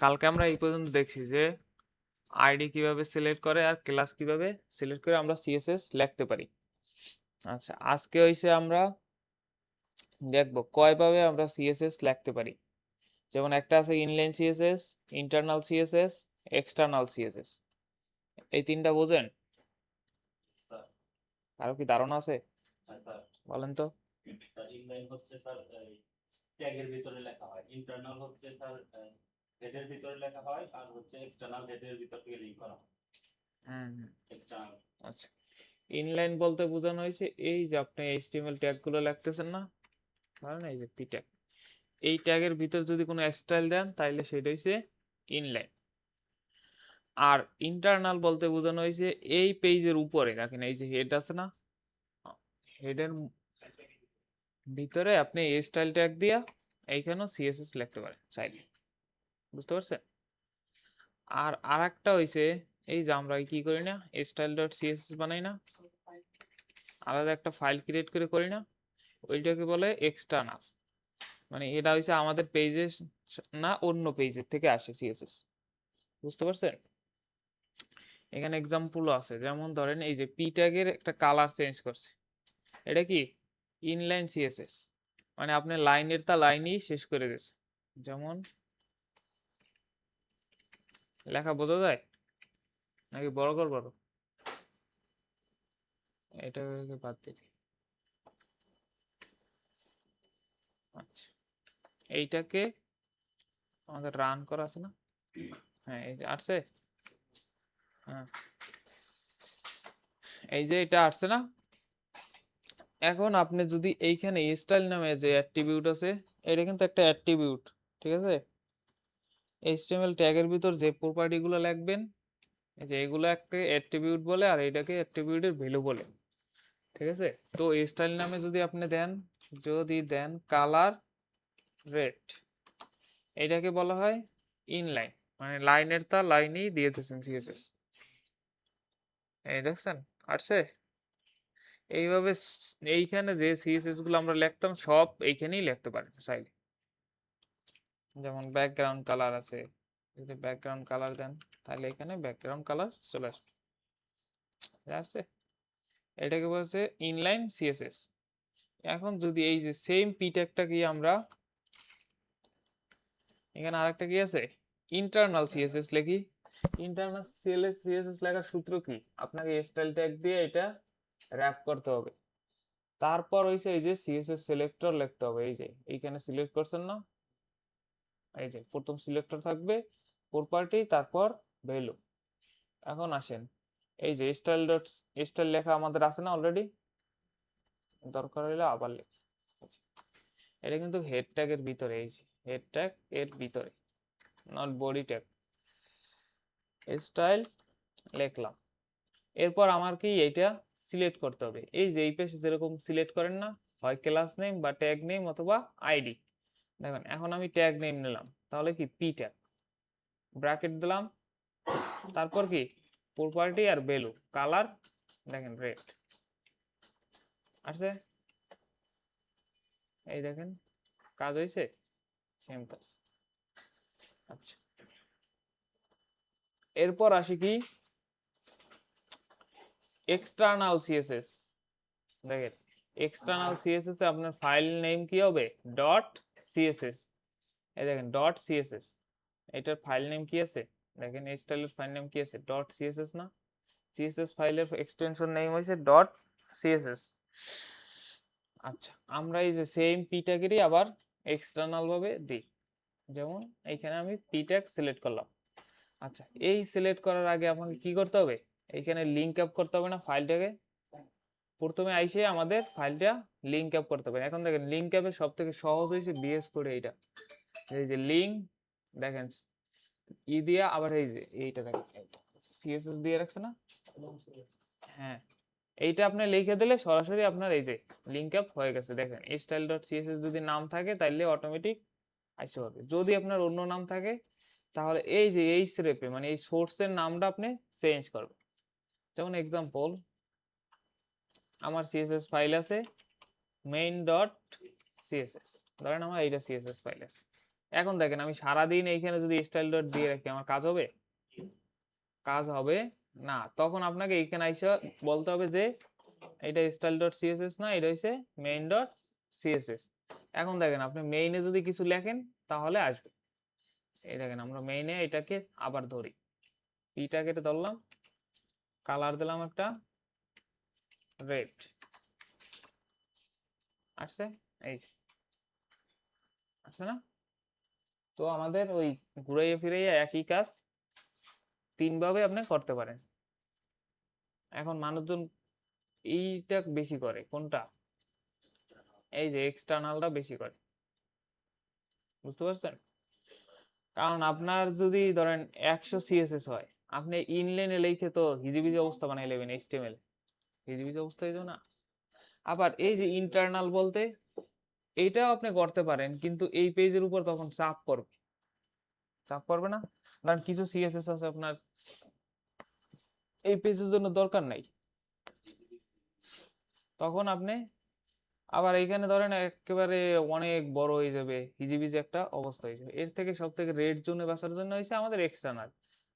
কালকে আমরা এই পর্যন্ত দেখছি যে আইডি কিভাবে সিলেক্ট করে আর ক্লাস কিভাবে সিলেক্ট করে আমরা সিএসএস লিখতে পারি। আচ্ছা, আজকে হইছে আমরা দেখবো কয়ভাবে আমরা সিএসএস লিখতে পারি। যেমন একটা আছে inline CSS, internal CSS, external CSS. এই তিনটা বোঝেন? স্যার, কারো কি ধারণা আছে? হ্যাঁ স্যার। বলেন তো। স্যার, ইনলাইন হচ্ছে স্যার ট্যাগের ভিতরে লেখা হয়, ইন্টারনাল হচ্ছে স্যার হেডের ভিতরে লেখা হয়, আর হচ্ছে এক্সটার্নাল হেডের ভিতর থেকে লিংক করা হয়। হুম। এক্সটার্নাল। আচ্ছা, ইনলাইন বলতে বোঝানো হয়েছে এই যে আপনি এইচটিএমএল ট্যাগ গুলো লিখতেছেন না, ধরেন এই যে পি ট্যাগ, এই ট্যাগের ভিতর যদি কোনো স্টাইল দেন তাইলে সেটা হইছে ইনলাইন। আর ইন্টারনাল বলতে বোঝানো হয়েছে এই পেজের উপরে দেখেন এই যে হেড আছে না, হেডের ভিতরে আপনি এই স্টাইল ট্যাগ দিয়া এইখানেও সিএসএস লিখতে পারেন চাইলে। বুঝতে পারছেন? আর আরেকটা হইছে এই যে আমরা কি করি না, স্টাইল ডট সিএসএস বানাই না, আলাদা একটা ফাইল ক্রিয়েট করে করি না, ওইটাকে বলে এক্সটার্নাল। মানে এটা হইছে আমাদের পেজে না, অন্য পেজের থেকে আসে সিএসএস। বুঝতে পারছেন? এখানে এক্সাম্পলও আছে, যেমন ধরেন এই যে পি ট্যাগের একটা কালার চেঞ্জ করছে, এটা কি ইনলাইন সিএসএস, মানে আপনি লাইনের তা লাইনই শেষ করে দিয়েছে। যেমন লেখা বোঝা যায় নাকি বড় কর বড়, এটাকে বাদ দিই। আচ্ছা, এইটাকে আমাদের রান করা আছে না, হ্যাঁ এই যে আসছে, হ্যাঁ এই যে এটা আসছে না। এখন আপনি যদি এইখানে স্টাইল নামে যে অ্যাট্রিবিউট আছে, এটা কিন্তু একটা অ্যাট্রিবিউট, ঠিক আছে? এইচটিএমএল ট্যাগের ভিতর যে প্রপার্টিগুলো লিখবেন এই যে এগুলো একটা অ্যাট্রিবিউট বলে, আর এটাকে অ্যাট্রিবিউটের ভ্যালু বলে, ঠিক আছে? তো স্টাইল নামে যদি আপনি দেন, যদি দেন কালার রেড, এটাকে বলা হয় ইনলাইন, মানে লাইনের তা লাইনই দিয়ে দিয়েছেন সিএসএস। এই দেখছেন আসছে। এইভাবে এইখানে যে সিএসএস গুলো আমরা লিখতাম সব এইখানেই লিখতে পারেন চাইলে। যেমন ব্যাকগ্রাউন্ড কালার আছে, যদি ব্যাকগ্রাউন্ড কালার দেন তাহলে এখানে ব্যাকগ্রাউন্ড কালার চলে আসবে, আসছে। এটাকে বলছে ইনলাইন সিএসএস। এখন যদি এই যে সেম পি ট্যাগটা কি আমরা এখানে আরেকটা কি আছে ইন্টারনাল সিএসএস লিখি, ইন্টারনাল সিএসএস লেখার সূত্র কি, আপনাকে স্টাইল ট্যাগ দিয়ে এটা র‍্যাপ করতে হবে। তারপর হইছে এই যে সিএসএস সিলেক্টর লিখতে হবে, এই যে এইখানে সিলেক্ট করছেন না, এই যে প্রথম সিলেক্টর থাকবে, প্রপার্টি, তারপর ভ্যালু। এখন আসেন এই যে স্টাইল ডট স্টাইল লেখা আমাদের আছে না অলরেডি, দরকার হলে আবার লেখি। এটা কিন্তু হেড ট্যাগের ভিতরে, এই যে হেড ট্যাগ এর ভিতরে, নট বডি ট্যাগ। স্টাইল লিখলাম, এরপর আমার কি এইটা সিলেক্ট করতে হবে, এই যে এই পেজে যেরকম সিলেক্ট করেন না, হয় ক্লাস নেম বা ট্যাগ নেম অথবা আইডি। দেখেন এখন আমি ট্যাগ নেম নিলাম, তাহলে কি পি ট্যাগ, ব্র্যাকেট দিলাম, তারপর কি প্রপার্টি আর ভ্যালু, কালার দেখেন রেড আসছে। এই দেখেন কাজ হয়েছে, সেম কাজ। আচ্ছা, এরপর আসি কি এক্সটার্নাল সিএসএস। দেখেন এক্সটার্নাল সিএসএস এ আপনার ফাইল নেম কি হবে, ডট সিএসএস। এই দেখেন ডট সিএসএস, এটার ফাইল নেম কি আছে, দেখেন এই স্টাইলের ফাইল নেম কি আছে, ডট সিএসএস না, সিএসএস ফাইলের এক্সটেনশন নেম হইছে ডট সিএসএস। আচ্ছা, আমরা এই যে সেম পি ট্যাগেরই আবার এক্সটার্নাল ভাবে দিই, যেমন এইখানে আমি পি ট্যাগ সিলেক্ট করলাম। আচ্ছা, এই সিলেক্ট করার আগে আমাকে কি করতে হবে, এইখানে লিংক আপ করতে হবে না ফাইলটাকে, প্রথমে আইসে আমাদের ফাইলটা লিংক আপ করতে হবে। এখন দেখেন লিংক আপের সব থেকে সহজ হয়েছে বিএস কোডে এইটা, এই যে লিংক দেখেন ই দিয়া, আবার এই যে এইটা দেখেন সিএসএস দিয়ে রাখছে না, হ্যাঁ এইটা আপনি লিখে দিলে সরাসরি আপনার এই যে লিংক আপ হয়ে গেছে। দেখেন স্টাইল ডট সিএসএস যদি নাম থাকে তাহলে অটোমেটিক আইসে হবে, যদি আপনার অন্য নাম থাকে তাহলে এই যে এই স্রেপে মানে এই সোর্সের নামটা আপনি চেঞ্জ করবেন। যেমন এক্সাম্পল আমার সিএসএস ফাইল আছে main ডট সিএসএস, ধরেন আমার এইটা সিএসএস ফাইল আছে, এখন দেখেন আমি সারাদিন এইখানে যদি স্টাইল ডট দিয়ে রাখি আমার কাজ হবে? কাজ হবে না। তখন আপনাকে এইখানে আইসা বলতে হবে যে এটা স্টাইল ডট সিএসএস না, এটা হচ্ছে মেইন ডট সিএসএস। এখন দেখেন আপনি মেইনে যদি কিছু লেখেন তাহলে আসবে। এই দেখেন আমরা মেইনে এটাকে আবার ধরি, পিটা কেটে ধরলাম, কালার দিলাম একটা রেড, আসছে এই যে, আসছে না? তো আমাদের ওই ঘুরাইয়ে ফিরাইয়ে একই কাজ 3 ভাবে আপনি করতে পারেন। এখন মানুষজন এইটা বেশি করে, কোনটা? এই যে এক্সটার্নালটা বেশি করে, বুঝতে পারছেন? কারণ আপনার যদি ধরেন 100 সিএসএস হয়, আপনি ইনলাইনে লিখে তো হিজিবিজি অবস্থা বানাই নেবেন, এইচটিএমএল হিজিবিজি অবস্থা হয়ে যাবে না? আবার এই যে ইন্টারনাল বলতে এইটাও আপনি করতে পারেন, কিন্তু এই পেজের উপর তখন চাপ পড়বে, চাপ পড়বে না? কারণ কিছু সিএসএস আছে আপনার এই পেজের জন্য দরকার নাই, তখন আপনি আবার এইখানে ধরেন একেবারে অনেক বড় হয়ে যাবে, হিজিবিজি একটা অবস্থা হয়ে যাবে। এর থেকে সব থেকে রেড জোনে বাঁচার জন্য হয়েছে আমাদের এক্সটার্নাল।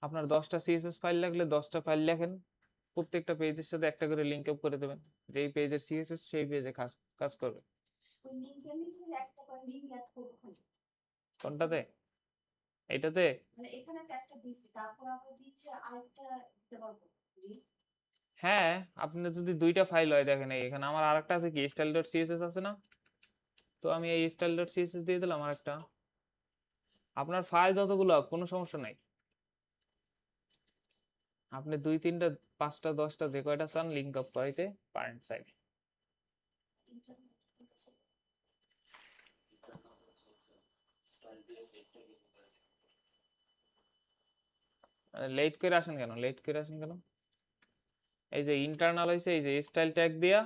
আপনার 10টা সিএসএস ফাইল লাগলে 10টা ফাইল লেখেন, প্রত্যেকটা পেজের সাথে একটা করে লিঙ্ক আপ করে দেবেন, যেই পেজের সিএসএস সেই পেজে কাজ কাজ করবে। কোনটাতে? এইটাতে? হ্যাঁ, আপনি যদি 2টা ফাইল হয়, দেখেন এখানে আমার আরেকটা আছে কি স্টাইল ডট সিএসএস আছে না, তো আমি এই স্টাইল ডট সিএসএস দিয়ে দিলাম আরেকটা। আপনার ফাইল যতগুলো কোনো সমস্যা নাই, আপনি 2, 3টা 5টা 10টা যে কয়টা চান লিঙ্ক আপ করাইতে পারেন চাইলে। লেট করে আসেন কেন, লেট করে আসেন কেন? এই যে ইন্টারনাল হইছে, এই যে স্টাইল ট্যাগ দিয়া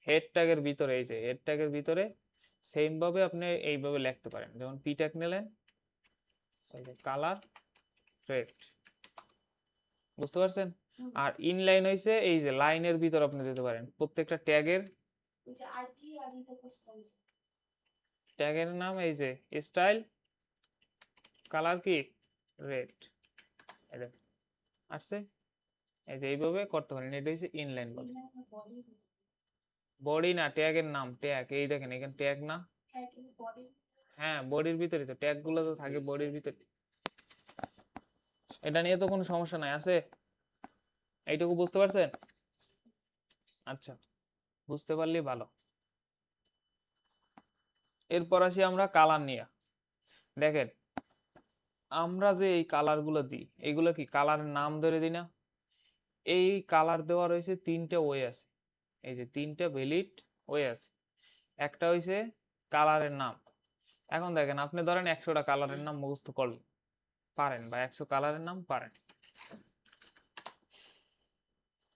হেড ট্যাগের ভিতরে, এই যে হেড ট্যাগের ভিতরে সেম ভাবে আপনি এইভাবে লিখতে পারেন, যেমন পি ট্যাগ নিলেন, এই যে কালার রেড, বুঝতে পারছেন? আর ইনলাইন হইছে এই যে লাইনের ভিতর আপনি দিতে পারেন প্রত্যেকটা ট্যাগের, ট্যাগের নাম এই যে স্টাইল কালার কি রেড, এটা আসছে। এই যে এইভাবে করতে পারেন, এটা হচ্ছে ইনলাইন বলে। বডি না, ট্যাগের নাম ট্যাগ, এই দেখেন এখানে ট্যাগ না, হ্যাঁ বডির ভিতরে তো ট্যাগ গুলো তো থাকে বডির ভিতরে। এটা নিয়ে তো কোনো সমস্যা নাই, আছে? এইটুকু বুঝতে পারছেন? আচ্ছা, বুঝতে পারলেই ভালো। এরপর আসি আমরা কালার নিয়ে। দেখেন আমরা যে এই কালার গুলো দিই, এইগুলো কি কালারের নাম ধরে দিই না? এই কালার দেওয়া রয়েছে 3টে ওয়ে আছে, এই যে 3টে ভ্যালিড ওয়ে আছে। একটা হইছে কালারের নাম। এখন দেখেন আপনি ধরেন 100টা কালারের নাম মুখস্থ করলেন, পারেন, বা 100 কালারের নাম পারেন,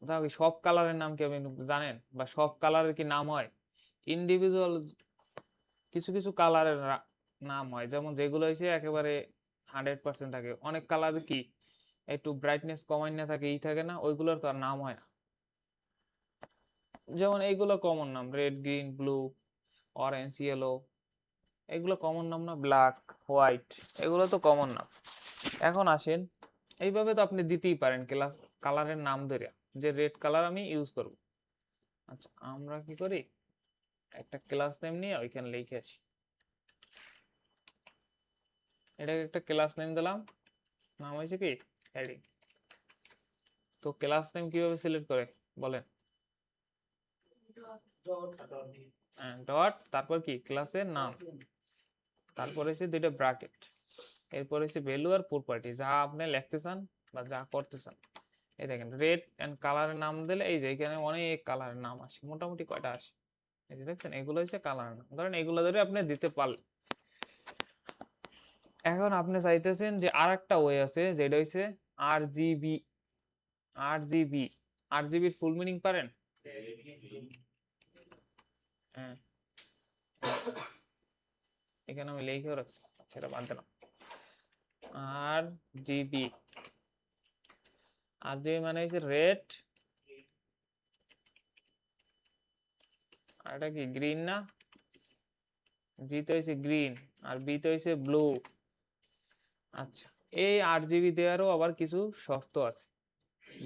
তাও কি সব কালারের নাম কি আপনি জানেন, বা সব কালারের কি নাম হয়? ইন্ডিভিজুয়াল কিছু কিছু কালারের নাম হয়, যেমন যেগুলো হয়েছে একেবারে 100% থাকে। অনেক কালার কি একটু ব্রাইটনেস কমাই না থাকে, ই থাকে না, ওইগুলোর তো আর নাম হয় না। যেমন এইগুলো কমন নাম, red green blue orange yellow, এগুলো কমন নাম না, ব্ল্যাক হোয়াইট, এগুলো তো কমন নাম। এখন আসেন, এইভাবে তো আপনি দিতেই পারেন ক্লাস কালারের নাম ধরে, যে রেড কালার আমি ইউজ করব। আচ্ছা আমরা কি করি, একটা ক্লাস নেম নিয়ে ওইখানে লিখে আসি, এটাকে একটা ক্লাস নেম দিলাম, নাম হয়েছে কি হেডিং। তো ক্লাস নেম কিভাবে সিলেক্ট করে বলেন? ডট, তারপর কি ক্লাসের নাম, তারপর এসে 2টা ব্র্যাকেট, এরপর এসে ভ্যালু আর প্রপার্টি, যা আপনি লিখতে চান বা যা করতে চান। এই দেখেন রেড এন্ড কালারের নাম দিলে এই যে এখানে অনেক কালারের নাম আসে, মোটামুটি কয়টা আসে, এই যে দেখছেন এগুলো হচ্ছে কালারের নাম, ধরেন এগুলো ধরে আপনি দিতে পারলেন। এখন আপনি চাইতেছেন যে আরেকটা ওয়ে আছে, যেটা হচ্ছে আরজিবি। আরজিবি, আরজিবির ফুল মিনিং পারেন? হ্যাঁ, এখানে আমি লিখেও রাখছি, সেটা বাদ দিলাম। আর জিবি, আর জিবি মানে হচ্ছে রেড, আর এটা কি গ্রিন না, জি তো হচ্ছে গ্রিন, আর বি তো হচ্ছে ব্লু, আচ্ছা, এই 8 জিবি দেওয়ারও আবার কিছু শর্ত আছে।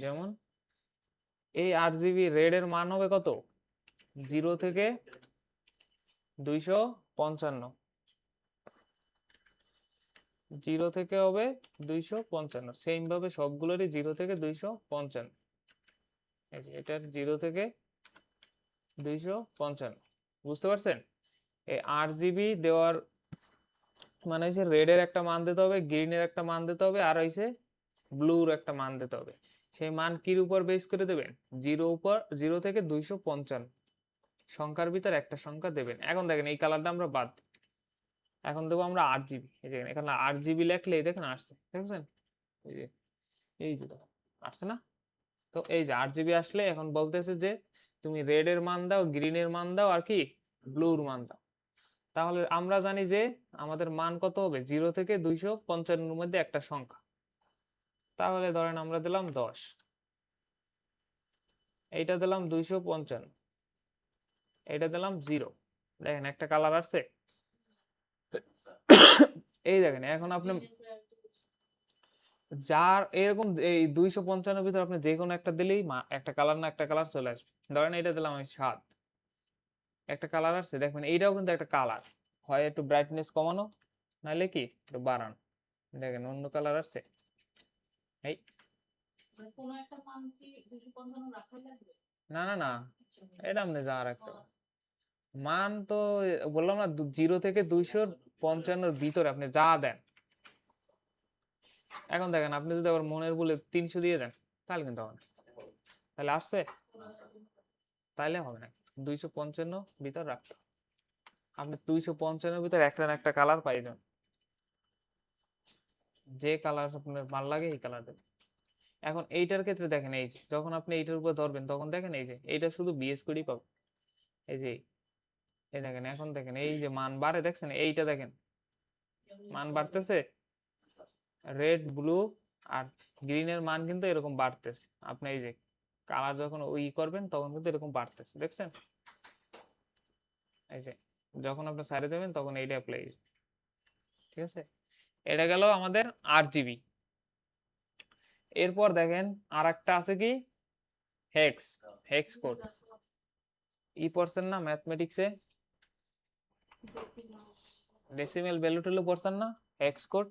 যেমন এই 8 জিবি রেড এর মান হবে কত? 0 থেকে 255। 0 থেকে হবে 255, সেম ভাবে সবগুলোরই 0 থেকে 255। এই যে এটার 0 থেকে 255, বুঝতে পারছেন? এই 8 জিবি দেওয়ার মানে হচ্ছে রেডের একটা মান দিতে হবে, গ্রিনের একটা মান দিতে হবে, আর হইছে ব্লুর একটা মান দিতে হবে। সেই মান কির উপর বেস করে দেবেন? 0 থেকে 255 সংখ্যার ভিতর একটা সংখ্যা দেবেন। এখন দেখেন এই কালারটা আমরা বাদ, এখন দেবো আমরা 8 জিবি। এই দেখেন এখানে 8 জিবি লেখলে দেখেন আসছে, দেখছেন? এই যে এই যে দেখো আসছে না? তো এই যে 8 জিবি আসলে এখন বলতেছে যে তুমি রেড এর মান দাও, গ্রিনের মান দাও, আর কি ব্লুর মান দাও। তাহলে আমরা জানি যে আমাদের মান কত হবে? 0 থেকে 255 মধ্যে একটা সংখ্যা। তাহলে ধরেন আমরা দিলাম 10, এইটা দিলাম 255, এইটা দিলাম 0। দেখেন একটা কালার আসছে। এই দেখেন এখন আপনি যার এরকম এই 255 ভিতরে আপনি যে কোনো একটা দিলেই একটা কালার না একটা কালার চলে আসবে। ধরেন এটা দিলাম আমি 7, একটা কালার আসছে। দেখবেন এইটাও কিন্তু একটা কালার, হয় একটু ব্রাইটনেস কমানো, নাহলে কি একটু বাড়ানো। দেখেন অন্য কালার আসছে। এই কোনো একটা মান কি 255 রাখা লাগবে? না না না, এটা আপনি যা রাখতে পারেন। মান তো বললাম না 0 থেকে 255 ভিতরে আপনি যা দেন। এখন দেখেন আপনি যদি আবার মনের বলে 300 দিয়ে দেন তাহলে কিন্তু হবে না। তাহলে আসছে? তাইলে হবে না, 255 ভিতর রাখতে হবে। আপনি 255 ভিতর একটা না একটা কালার পাই যান, যে কালার আপনার ভালো লাগে এই কালার দেবেন। এখন এইটার ক্ষেত্রে দেখেন এই যে যখন আপনি এইটার উপর ধরবেন তখন দেখেন এই যে এইটা শুধু বিএস করেই পাবেন। এই যে এই দেখেন এখন দেখেন এই যে মান বাড়ে, দেখছেন? এইটা দেখেন মান বাড়তেছে, রেড ব্লু আর গ্রিনের মান কিন্তু এরকম বাড়তেছে। আপনি এই যে কালার যখন ওই করবেন তখন কিন্তু এরকম বাড়তেছে, দেখছেন? এই যে যখন আপনি সাইডে দেবেন তখন এইটা অ্যাপ্লাই, ঠিক আছে? এটা গেল আমাদের 8 জিবি। এরপর দেখেন আর একটা আছে কি, হেক্স, হেক্স কোড। ই পড়ছেন না ম্যাথমেটিক্সে? ডেসিমেল ভ্যালু ট্যালু পড়ছেন না? Hex code.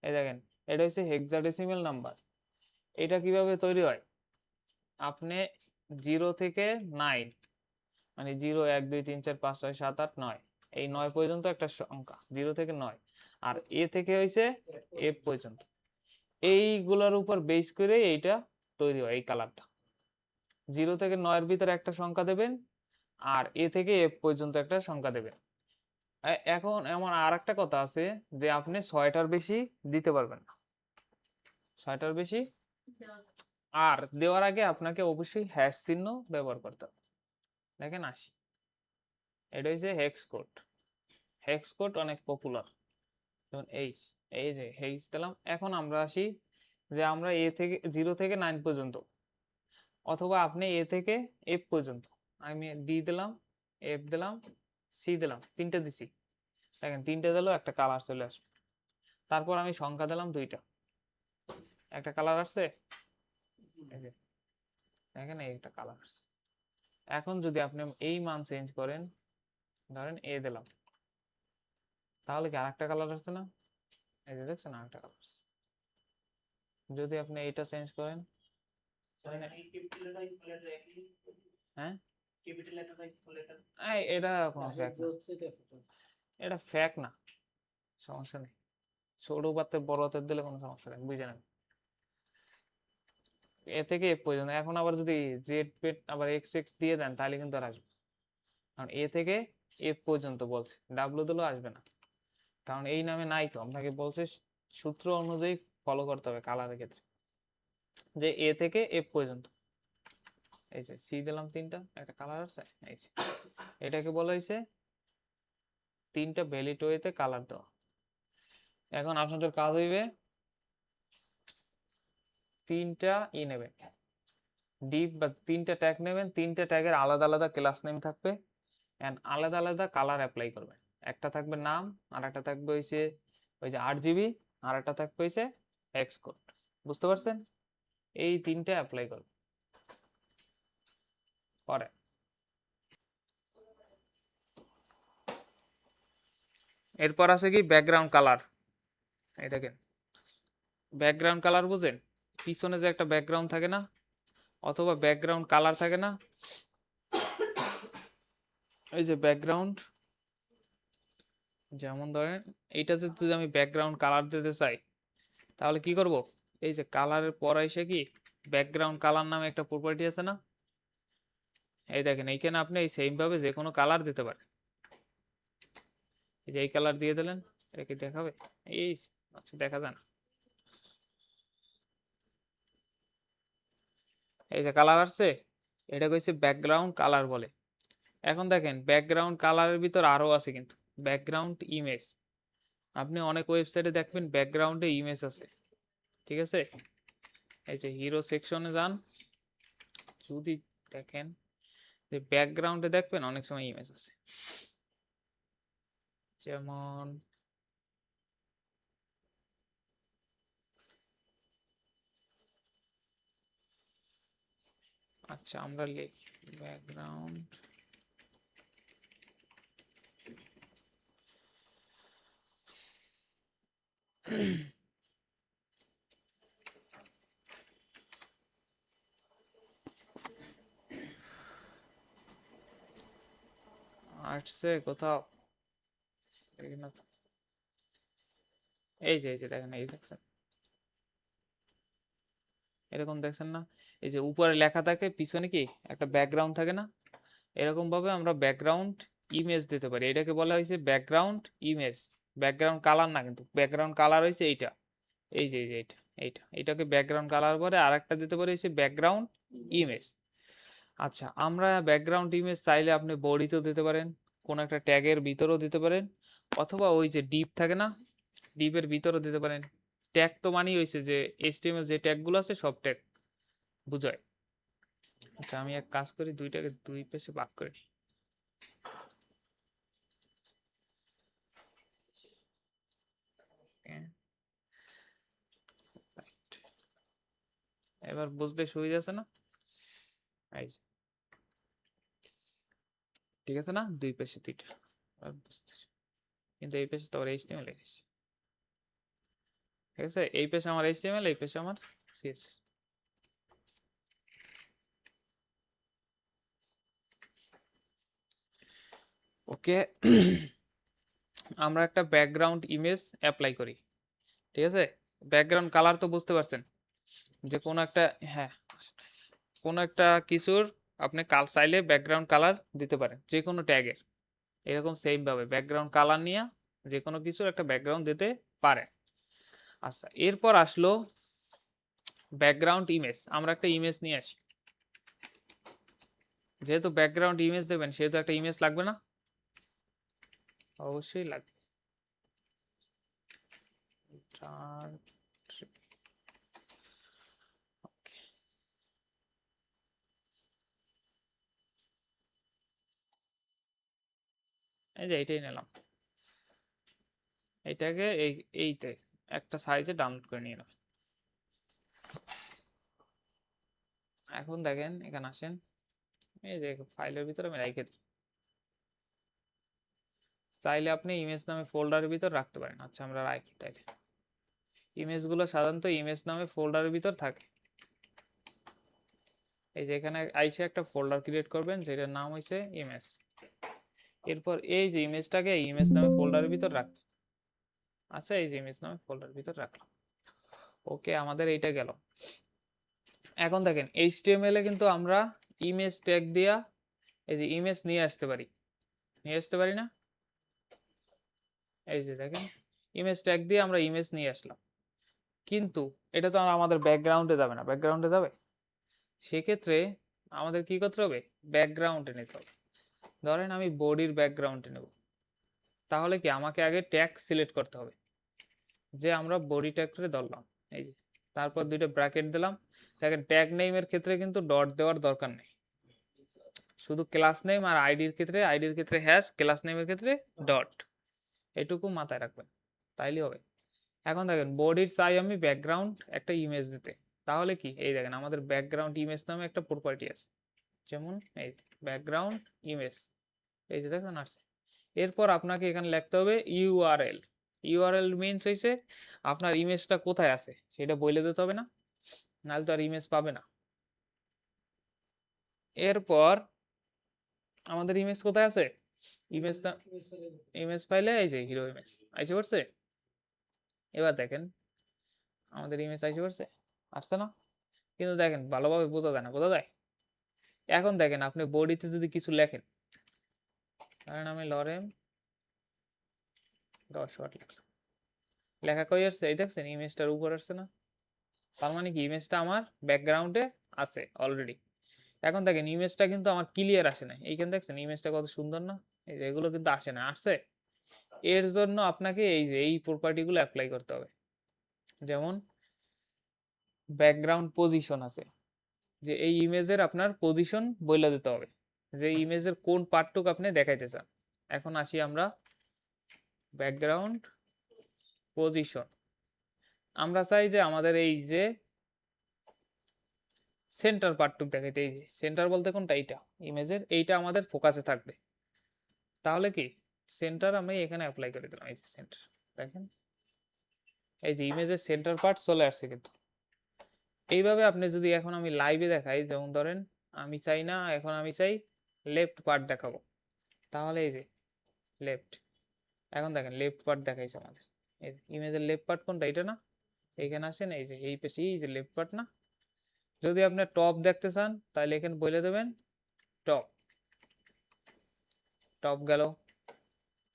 এই দেখেন এটা হচ্ছে হেক্সাডেসিমেল নাম্বার। এটা কিভাবে তৈরি হয়? আপনি 0 থেকে 9, মানে 0 1 2 3 4 5 6 7 8 9, এই 9 পর্যন্ত একটা সংখ্যা, 0 থেকে 9। আর এ থেকে হইছে এফ পর্যন্ত। এইগুলোর উপর বেস করে এইটা তৈরি হয়, এই কালারটা। 0 থেকে 9 এর ভিতরে একটা সংখ্যা দেবেন, আর এ থেকে এফ পর্যন্ত একটা সংখ্যা দেবেন। এখন এমন আর একটা কথা আছে যে আপনি 6টার বেশি দিতে পারবেন না, 6টার বেশি। আর দেওয়ার আগে আপনাকে অবশ্যই হ্যাশ চিহ্ন ব্যবহার করতে হবে। দেখেন আসি, এটা হচ্ছে হেক্স কোড। হেক্স কোড অনেক পপুলার। যেমন এই যে হেক্স দিলাম। এখন আমরা আসি যে আমরা এ থেকে 0 থেকে 9 পর্যন্ত, অথবা আপনি এ থেকে এফ পর্যন্ত, আমি ডি দিলাম, এফ দিলাম, সি দিলাম, তিনটা দিছি। দেখেন তিনটে দিলেও একটা কালার চলে আসবে। তারপর আমি সংখ্যা দিলাম 2টা, একটা কালার আসছে। এই যে দেখেন এই একটা কালার আসছে। এখন যদি আপনি এই মান চেঞ্জ করেন, ধরেন এ দিলাম, তাহলে কি আরেকটা কালার আসছে না? এই যে দেখছেন আরেকটা কালার আসছে। যদি আপনি এইটা চেঞ্জ করেন, হ্যাঁ এটা কোনো ফ্যাক না, এটা ফ্যাক না, সমস্যা নেই। ছোট বাতে বড় হাতের দিলে কোনো সমস্যা নেই, বুঝে নেন। এ থেকে এফ পর্যন্ত। এখন আবার যদি জেড পেট আবার এক্স এক্স দিয়ে দেন তাহলে কিন্তু আর আসবে, কারণ এ থেকে এফ পর্যন্ত বলছে, ডাব্লু দিলেও আসবে না, কারণ এই নামে নাই তো। আপনাকে বলছে সূত্র অনুযায়ী ফলো করতে হবে কালারের ক্ষেত্রে, যে এ থেকে এফ পর্যন্ত। এই যে সি দিলাম, তিনটা একটা কালার আছে। এই যে এটাকে বলা হয়েছে 3টা ভ্যালিড ওয়েতে কালার দেওয়া। এখন আপনাদের কাজ হইবে 3টা ই নেবেন, ডিপ বা 3টা ট্যাগ নেবেন। 3টা ট্যাগের আলাদা আলাদা ক্লাস নেম থাকবে, এন্ড আলাদা আলাদা কালার অ্যাপ্লাই করবেন। একটা থাকবে নাম, আর একটা থাকবে হইছে ওই যে 8 জিবি, আর একটা থাকবে হচ্ছে হেক্স কোড। বুঝতে পারছেন? এই তিনটে অ্যাপ্লাই করবে পরে। এরপর আছে কি ব্যাকগ্রাউন্ড কালার। এই দেখেন ব্যাকগ্রাউন্ড কালার বুঝেন, পিছনে যে একটা ব্যাকগ্রাউন্ড থাকে না, অথবা ব্যাকগ্রাউন্ড কালার থাকে না, এই যে ব্যাকগ্রাউন্ড, যেমন ধরেন এইটা যদি আমি ব্যাকগ্রাউন্ড কালার দিতে চাই তাহলে কি করব, এই যে কালারের পর এসে কি ব্যাকগ্রাউন্ড কালার নামে একটা প্রপার্টি আছে না, এই দেখেন এইখানে আপনি এই সেম ভাবে যে কোনো কালার দিতে পারেন। এই যে এই কালার দিয়ে দিলেন, এটা কি দেখাবে? এই আচ্ছা দেখা যায় না, এই যে কালার আসছে, এটা হচ্ছে ব্যাকগ্রাউন্ড কালার বলে। এখন দেখেন ব্যাকগ্রাউন্ড কালারের ভিতর আরো আছে কিন্তু ব্যাকগ্রাউন্ড ইমেজ। আপনি অনেক ওয়েবসাইটে দেখবেন ব্যাকগ্রাউন্ডে ইমেজ আছে, ঠিক আছে? এই যে হিরো সেকশনে যান, যদি দেখেন যে ব্যাকগ্রাউন্ডে দেখবেন অনেক সময় ইমেজ আছে, যেমন আচ্ছা আমরা লিখি ব্যাকগ্রাউন্ড আসছে কোথাও, দেখি না তো। এই যে দেখেন, এই দেখছেন, এরকম দেখছেন না, এই যে উপরে লেখা থাকে পিছনে কি একটা ব্যাকগ্রাউন্ড থাকে না, এরকম ভাবে আমরা ব্যাকগ্রাউন্ড ইমেজ দিতে পারি। এটাকে বলা হয়েছে ব্যাকগ্রাউন্ড ইমেজ, ব্যাকগ্রাউন্ড কালার না, কিন্তু ব্যাকগ্রাউন্ড কালার হয়েছে এইটা, এই যে এইটাকে ব্যাকগ্রাউন্ড কালার পরে আরেকটা দিতে পারি হচ্ছে ব্যাকগ্রাউন্ড ইমেজ। আচ্ছা আমরা ব্যাকগ্রাউন্ড ইমেজ চাইলে আপনি বডিতেও দিতে পারেন, কোন একটা ট্যাগের ভিতরেও দিতে পারেন, অথবা ওই যে ডিপ থাকে না, ডিপের ভিতরেও দিতে পারেন। ট্যাগ তো মানেই হয়েছে যে এইচটিএমএল যে ট্যাগগুলো আছে সব ট্যাগ বুঝায়। আচ্ছা আমি এক কাজ করি, দুইটাকে দুই পেশে ভাগ করে নিই। হ্যাঁ, right. এবার বুঝতে সুবিধা আছে না? এই যে, ঠিক আছে না, দুই পেশে দুইটা, এবার বুঝতেছি। কিন্তু এই পেশে তো আবার এইচটিএমএল লিখেছি, ঠিক আছে? এই পেশে আমার এইচটিএমএল, এই পেশে আমার সিএসএস। ওকে আমরা একটা ব্যাকগ্রাউন্ড ইমেজ অ্যাপ্লাই করি, ঠিক আছে? ব্যাকগ্রাউন্ড কালার তো বুঝতে পারছেন, যে কোনো একটা, হ্যাঁ কোনো একটা কিছুর আপনি চাইলে ব্যাকগ্রাউন্ড কালার দিতে পারেন যে কোনো ট্যাগের, এরকম সেম ভাবে ব্যাকগ্রাউন্ড কালার নিয়ে যে কোনো কিছুর একটা ব্যাকগ্রাউন্ড দিতে পারেন। আচ্ছা এরপর আসলো ব্যাকগ্রাউন্ড ইমেজ। আমরা একটা ইমেজ নিয়ে আসি, যেহেতু ব্যাকগ্রাউন্ড ইমেজ দেবেন সেহেতু একটা ইমেজ লাগবে না? অবশ্যই লাগবে। এই যে এইটাই নিলাম, এইটাকে এইতে একটা সাইজে ডাউনলোড করে নিয়ে নেবেন। এখন দেখেন এখানে আসেন, এই যে ফাইলের ভিতরে আমি রেখে দিই, চাইলে আপনি ইমেজ নামে ফোল্ডারের ভিতর রাখতে পারেন। আচ্ছা আমরা রাখি তাইলে, ইমেজগুলো সাধারণত ইমেজ নামে ফোল্ডারের ভিতর থাকে। এই যে এখানে আইসে একটা ফোল্ডার ক্রিয়েট করবেন যেটার নাম হইছে ইমেজ। এরপর এই যে ইমেজটাকে ইমেজ নামে ফোল্ডারের ভিতর রাখতে, আচ্ছা এই যে ইমেজ নামে ফোল্ডারের ভিতর রাখলাম। ওকে আমাদের এইটা গেল। এখন দেখেন এইচটিএমএল এ কিন্তু আমরা ইমেজ ট্যাগ দিয়া এই যে ইমেজ নিয়ে আসতে পারি না? এই যে দেখেন ইমেজ ট্যাগ দিয়ে আমরা ইমেজ নিয়ে আসলাম, কিন্তু এটা তো আর আমাদের ব্যাকগ্রাউন্ডে যাবে না, ব্যাকগ্রাউন্ডে যাবে? সেক্ষেত্রে আমাদের কি করতে হবে, ব্যাকগ্রাউন্ডে নিতে হবে। ধরেন আমি বডির ব্যাকগ্রাউন্ডে নেব, তাহলে কি আমাকে আগে ট্যাগ সিলেক্ট করতে হবে, যে আমরা বডি ট্যাগটা ধরলাম, এই যে তারপর দুইটা ব্র্যাকেট দিলাম। দেখেন ট্যাগ নেমের ক্ষেত্রে কিন্তু ডট দেওয়ার দরকার নেই, শুধু ক্লাস নেম আর আইডির ক্ষেত্রে হ্যাশ, ক্লাস নেমের ক্ষেত্রে ডট, এটুকু মাথায় রাখবেন তাইলে হবে। এখন দেখেন বডির চাই আমি ব্যাকগ্রাউন্ড একটা ইমেজ দিতে, তাহলে কি এই দেখেন আমাদের ব্যাকগ্রাউন্ড ইমেজ নামে একটা প্রপার্টি আছে, যেমন এই ব্যাকগ্রাউন্ড ইমেজ, এই যে দেখেন আসছে। এরপর আপনাকে এখানে লিখতে হবে ইউআরএল। ইউআরএল মিনস হইছে আপনার ইমেজটা কোথায় আছে সেটা বলে দিতে হবে না, নাহলে তো আর ইমেজ পাবে না। এরপর আমাদের ইমেজ কোথায় আছে, ইমেজটা ইমেজ ফাইলে এই যে হিরো ইমেজ আইসে পড়ছে। এবার দেখেন আমাদের ইমেজ আইসে পড়ছে, আসছে না? কিন্তু দেখেন ভালোভাবে বোঝা যায় না, বোঝা যায়? এখন দেখেন আপনি বডিতে যদি কিছু লেখেন, কারণ আমি লরেম 10 ওয়াট লিখলাম, লেখা কই আসছে, এই দেখছেন ইমেজটার উপর আসছে না? তার মানে কি ইমেজটা আমার ব্যাকগ্রাউন্ডে আছে অলরেডি। এখন দেখেন ইমেজটা কিন্তু আমার ক্লিয়ার আসে না, এইখানে দেখছেন ইমেজটা কত সুন্দর না, এই যে এগুলো কিন্তু আসে না, আসছে। এর জন্য আপনাকে এই যে এই প্রপার্টিগুলো অ্যাপ্লাই করতে হবে। যেমন ব্যাকগ্রাউন্ড পজিশন আছে, যে এই ইমেজের আপনার পজিশন বইলা দিতে হবে, যে ইমেজের কোন পার্টটুকু আপনি দেখাইতে চান। এখন আসি আমরা ব্যাকগ্রাউন্ড পজিশন, আমরা চাই যে আমাদের এই যে সেন্টার পার্টটুকু দেখাইতে, এই যে সেন্টার বলতে কোনটা, এইটা ইমেজের, এইটা আমাদের ফোকাসে থাকবে। তাহলে কি সেন্টার আমি এখানে অ্যাপ্লাই করে দিলাম, এই যে সেন্টার, দেখেন এই যে ইমেজের সেন্টার পার্ট চলে আসছে। কিন্তু এইভাবে আপনি যদি এখন আমি লাইভে দেখাই, যেমন ধরেন আমি চাই না, এখন আমি চাই লেফট পার্ট দেখাবো, তাহলে এই যে লেফট, এখন দেখেন লেফট পার্ট দেখাইছে আমাদের। এই ইমেজের লেফট পার্ট কোনটা, এটা না? এইখানে আসেন, এই যে এই পেশি, এই যে লেফট পার্ট না? যদি আপনি টপ দেখতে চান তাহলে এখানে বলে দেবেন টপ, টপ গেল।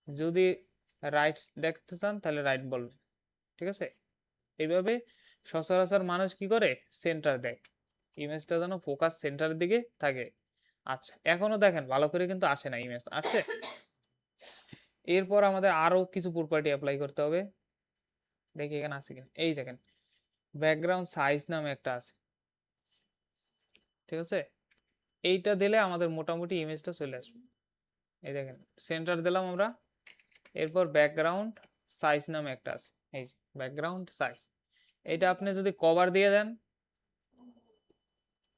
যদি রাইট দেখতে চান তাহলে রাইট বলবেন, ঠিক আছে? এইভাবে সচরাচর মানুষ কি করে সেন্টার দেয়, ইমেজটা যেন ফোকাস সেন্টারের দিকে থাকে। আচ্ছা এখনো দেখেন ভালো করে কিন্তু আসে না, ইমেজ আসছে। এরপর আমাদের আরো কিছু প্রপার্টি অ্যাপ্লাই করতে হবে, দেখি এখানে আছে কিনা। এই দেখেন ব্যাকগ্রাউন্ড সাইজ নামে একটা আছে, ঠিক আছে? এইটা দিলে আমাদের মোটামুটি ইমেজটা চলে আসবে। এই দেখেন সেন্টার দিলাম আমরা, এরপর ব্যাকগ্রাউন্ড সাইজ নামে একটা আছে, এই যে ব্যাকগ্রাউন্ড সাইজ। এটা আপনি যদি কভার দিয়ে দেন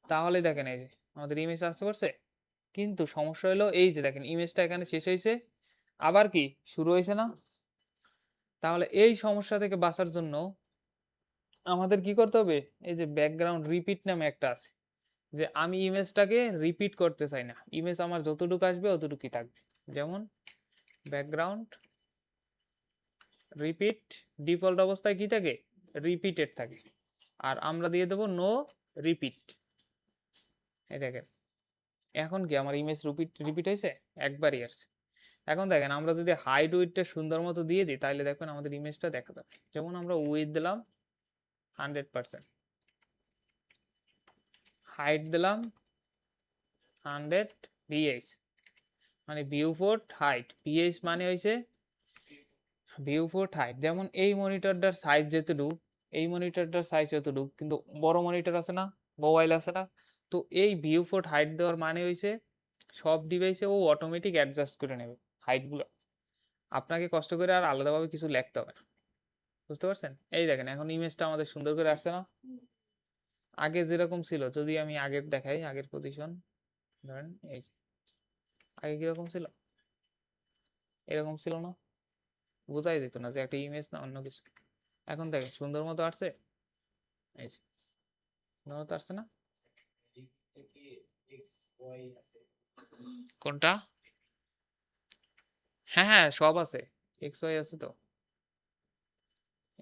তাহলে দেখেন এই যে আমাদের ইমেজ আসতে পারছে। কিন্তু সমস্যা হলো এই যে দেখেন ইমেজটা এখানে শেষ হয়েছে, আবার কি শুরু হয়েছে না? তাহলে এই সমস্যা থেকে বাঁচার জন্য আমাদের কি করতে হবে, এই যে ব্যাকগ্রাউন্ড রিপিট নামে একটা আছে, যে আমি ইমেজটাকে রিপিট করতে চাই না, ইমেজ আমার যতটুকু আসবে অতটুকুই থাকবে। যেমন ব্যাকগ্রাউন্ড রিপিট, ডিফল্ট অবস্থায় কি থাকে, রিপিটেড থাকে, আর আমরা দিয়ে দেবো নো রিপিট। এই দেখেন এখন কি আমার ইমেজ রিপিট রিপিট হয়েছে, একবারই আসছে। এখন দেখেন আমরা যদি হাইট উইথটা সুন্দর মতো দিয়ে দিই তাহলে দেখবেন আমাদের ইমেজটা দেখা যাবে। যেমন আমরা উইথ দিলাম 100%, হাইট দিলাম 100 ভিএইচ, মানে ভিউপোর্ট হাইট, ভিএইচ মানে হয়েছে ভিউপোর্ট হাইট। যেমন এই মনিটরটার সাইজ যেতটুকু, এই মনিটরটার সাইজ যতটুকু, কিন্তু বড় মনিটর আছে না, মোবাইল আছে না, তো এই ভিউপোর্ট হাইট দেওয়ার মানে হয়েছে সব ডিভাইসে ও অটোমেটিক অ্যাডজাস্ট করে নেবে হাইটগুলো, আপনাকে কষ্ট করে আর আলাদাভাবে কিছু লিখতে হবে না। বুঝতে পারছেন? এই দেখেন এখন ইমেজটা আমাদের সুন্দর করে আসছে না? আগে যেরকম ছিল, যদি আমি আগের দেখাই, আগের পজিশন ধরেন, এই যে আগে কিরকম ছিল, এরকম ছিল না, বোঝাই যেত না যে একটা ইমেজ না অন্য কিছু। এখন দেখেন সুন্দর মতো আসছে, এই যে সুন্দর মতো আসছে না? কোনটা? হ্যাঁ হ্যাঁ সব আছে, এক্স ওয়াই আছে তো।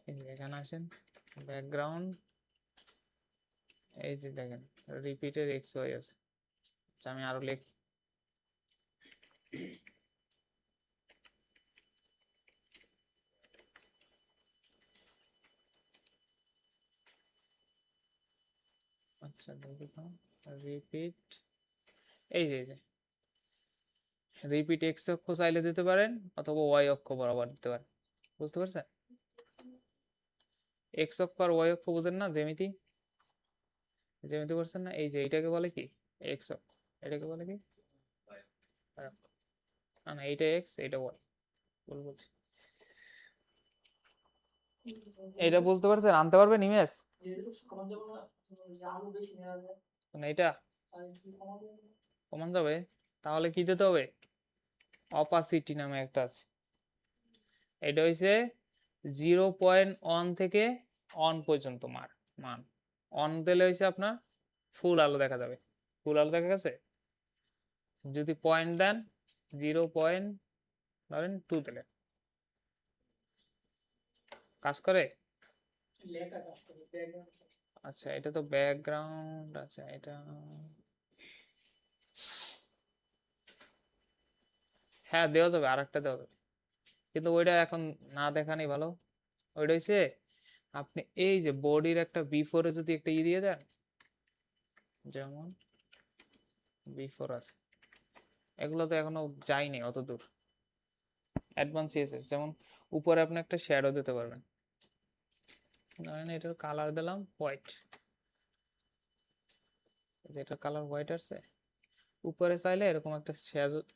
এই যে এখানে আসেন ব্যাকগ্রাউন্ড, এই যে দেখেন রিপিটের এক্স ওয়াই আছে। আচ্ছা আমি আরো লিখি, আচ্ছা দেখো রিপিট, এই যে রিপিট এক্স অক্ষ চাইলে দিতে পারেন অথবা ওয়াই অক্ষ বরাবর দিতে পারেন। বুঝতে পারছেন? এক্স অক্ষ আর ওয়াই অক্ষ বুঝেন না, জ্যামিতি জ্যামিতি করছেন না? এই যে এটাকে বলে কি এক্স অক্ষ, এটাকে বলে কি Y অক্ষ। না না, এইটা এক্স, এইটা ওয়াই, ভুল বলছি। এই যে এক্স অক্ষ, ওয়াই অক্ষ, এটা হচ্ছে ওয়াই অক্ষ। বুঝতে পারছেন? এই যে দেখেন, এখন ইমেজটা আমাদের সুন্দর করে আসছে না? এই যে এটা বুঝতে পারছেন? আনতে পারবেন ইমেজ? মানে এটা কমান যাবে, তাহলে কি দিতে হবে? অপাসিটি নামে একটা আছে, এটা হইছে 0.1 থেকে অন পর্যন্ত মান অন দিলে হইছে আপনার ফুল আলো দেখা যাবে। ফুল আলো দেখা গেছে? যদি পয়েন্ট দেন 0.2 দিলে কাজ করে? আচ্ছা, এটা তো ব্যাকগ্রাউন্ড। আচ্ছা, এটা হ্যাঁ দেওয়া যাবে, আরেকটা দেওয়া যাবে, কিন্তু ওইটা এখন না দেখানি ভালো। ওইটা হচ্ছে আপনি এই যে বডির একটা বিফোরে যদি একটা দিয়ে দেন, যেমন বিফোর আছে, এগুলো তো এখনো যায়নি অত দূর। অ্যাডভান্স সিএসএস যেমন উপরে আপনি একটা শ্যাডো দিতে পারবেন, ধরেন এটার কালার দিলাম হোয়াইট, যেটা কালার হোয়াইট আছে, উপরে চাইলে এরকম একটা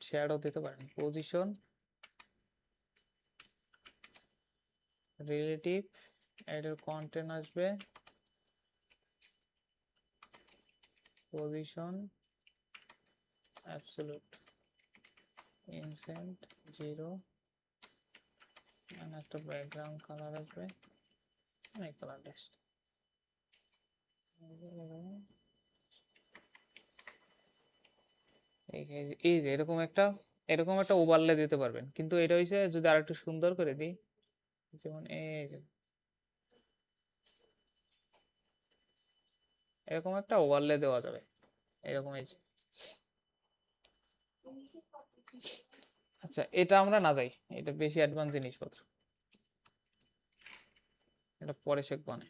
শ্যাডো দিতে পারেন। পজিশন, রিলেটিভ, এটার কন্টেন্ট আসবে পজিশন, অ্যাবসলিউট, ইনসেন্ট 0, একটা ব্যাকগ্রাউন্ড কালার আসবে, এই কালার টেক্সট, এই যে এরকম একটা ওভারলে দিতে পারবেন। কিন্তু এটা হইছে যদি আরেকটু সুন্দর করে দিই, যেমন এই যে এরকম একটা ওভারলে দেওয়া যাবে, এরকম এই যে। আচ্ছা, এটা আমরা না যাই, এটা বেশি অ্যাডভান্স জিনিসপত্র, এটা পরে শিখবো না।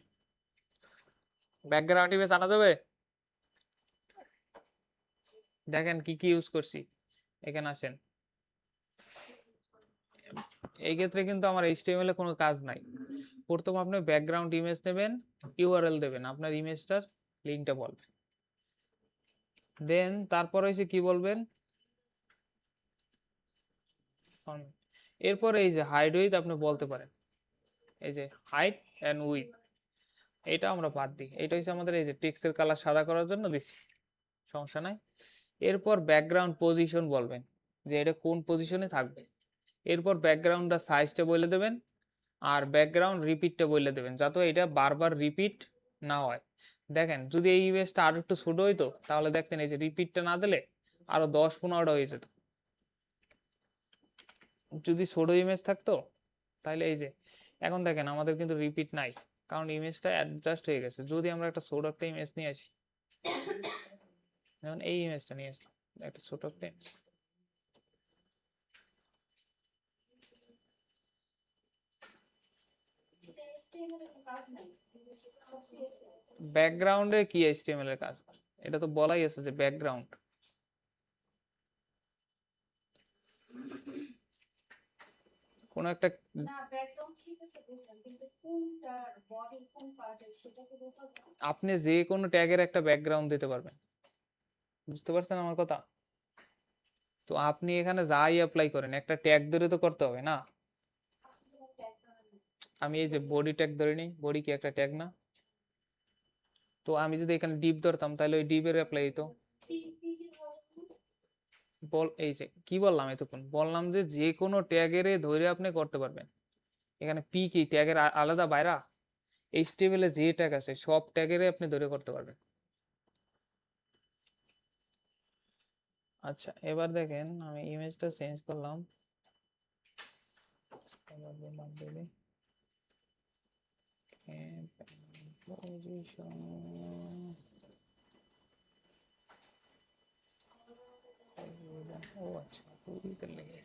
ব্যাকগ্রাউন্ড ইমেজ আনা যাবে? দেখেন কি কি ইউজ করছি, এখানে আসেন। এই ক্ষেত্রে কিন্তু আমার এইচটিএমএল এ কোনো কাজ নাই। প্রথম আপনি ব্যাকগ্রাউন্ড ইমেজ নেবেন, ইউআরএল দেবেন, আপনার ইমেজটার লিঙ্কটা বলবেন, দেন তারপর হইছে কি বলবেন, এরপর এই যে হাইড উইথ আপনি বলতে পারেন, এই যে হাইট এন্ড উইথ, এটা আমরা বাদ দিই, এটা হচ্ছে আমাদের এই যে টেক্সটের কালার সাদা করার জন্য দিছি, সমস্যা নাই। এরপর ব্যাকগ্রাউন্ড পজিশন বলবেন, যে এটা কোন পজিশনে থাকবে। এরপর ব্যাকগ্রাউন্ডটা সাইজটা বলে দেবেন, আর ব্যাকগ্রাউন্ড রিপিটটা বলে দেবেন, যাতে এটা বারবার রিপিট না হয়। দেখেন যদি এই ইমেজটা আরো একটু ছোট হইতো, তাহলে দেখতেন এই যে রিপিটটা না দিলে আরো 10-15টা হয়ে যেত। যদি ছোট ইমেজ থাকতো তাহলে এই যে, এখন দেখেন আমাদের কিন্তু রিপিট নাই, কারণ ইমেজটা অ্যাডজাস্ট হয়ে গেছে। যদি আমরা একটা ছোট একটা ইমেজ নিয়ে আসি, যেমন এই ইমেজটা নিয়ে আসলাম, একটা ছোট একটা ইমেজ, ব্যাকগ্রাউন্ডে কি এইচটিএমএল এর কাজ? এটা তো বলাই আছে যে ব্যাকগ্রাউন্ড, কোন একটা, আপনি যে কোনো ট্যাগের একটা ব্যাকগ্রাউন্ড দিতে পারবেন, বুঝতে পারছেন আমার কথা? তো আপনি এখানে যাই অ্যাপ্লাই করেন একটা ট্যাগ ধরে তো করতে হবে না। আমি এই যে বডি ট্যাগ ধরে নিই, বডি কি একটা ট্যাগ না? তো আমি যদি এখানে ডিপ ধরতাম তাহলে ওই ডিপের অ্যাপ্লাই হইতো। এই যে কি বললাম এতক্ষণ, বললাম যে যে কোনো ট্যাগের ধরে আপনি করতে পারবেন। এখানে পি কি ট্যাগের আলাদা বাইরা, এইচটিএমএল এ যে ট্যাগ আছে সব ট্যাগের আপনি ধরে করতে পারবেন। আচ্ছা, এবার দেখেন আমি ইমেজটা চেঞ্জ করলাম, ও আচ্ছা, লেগে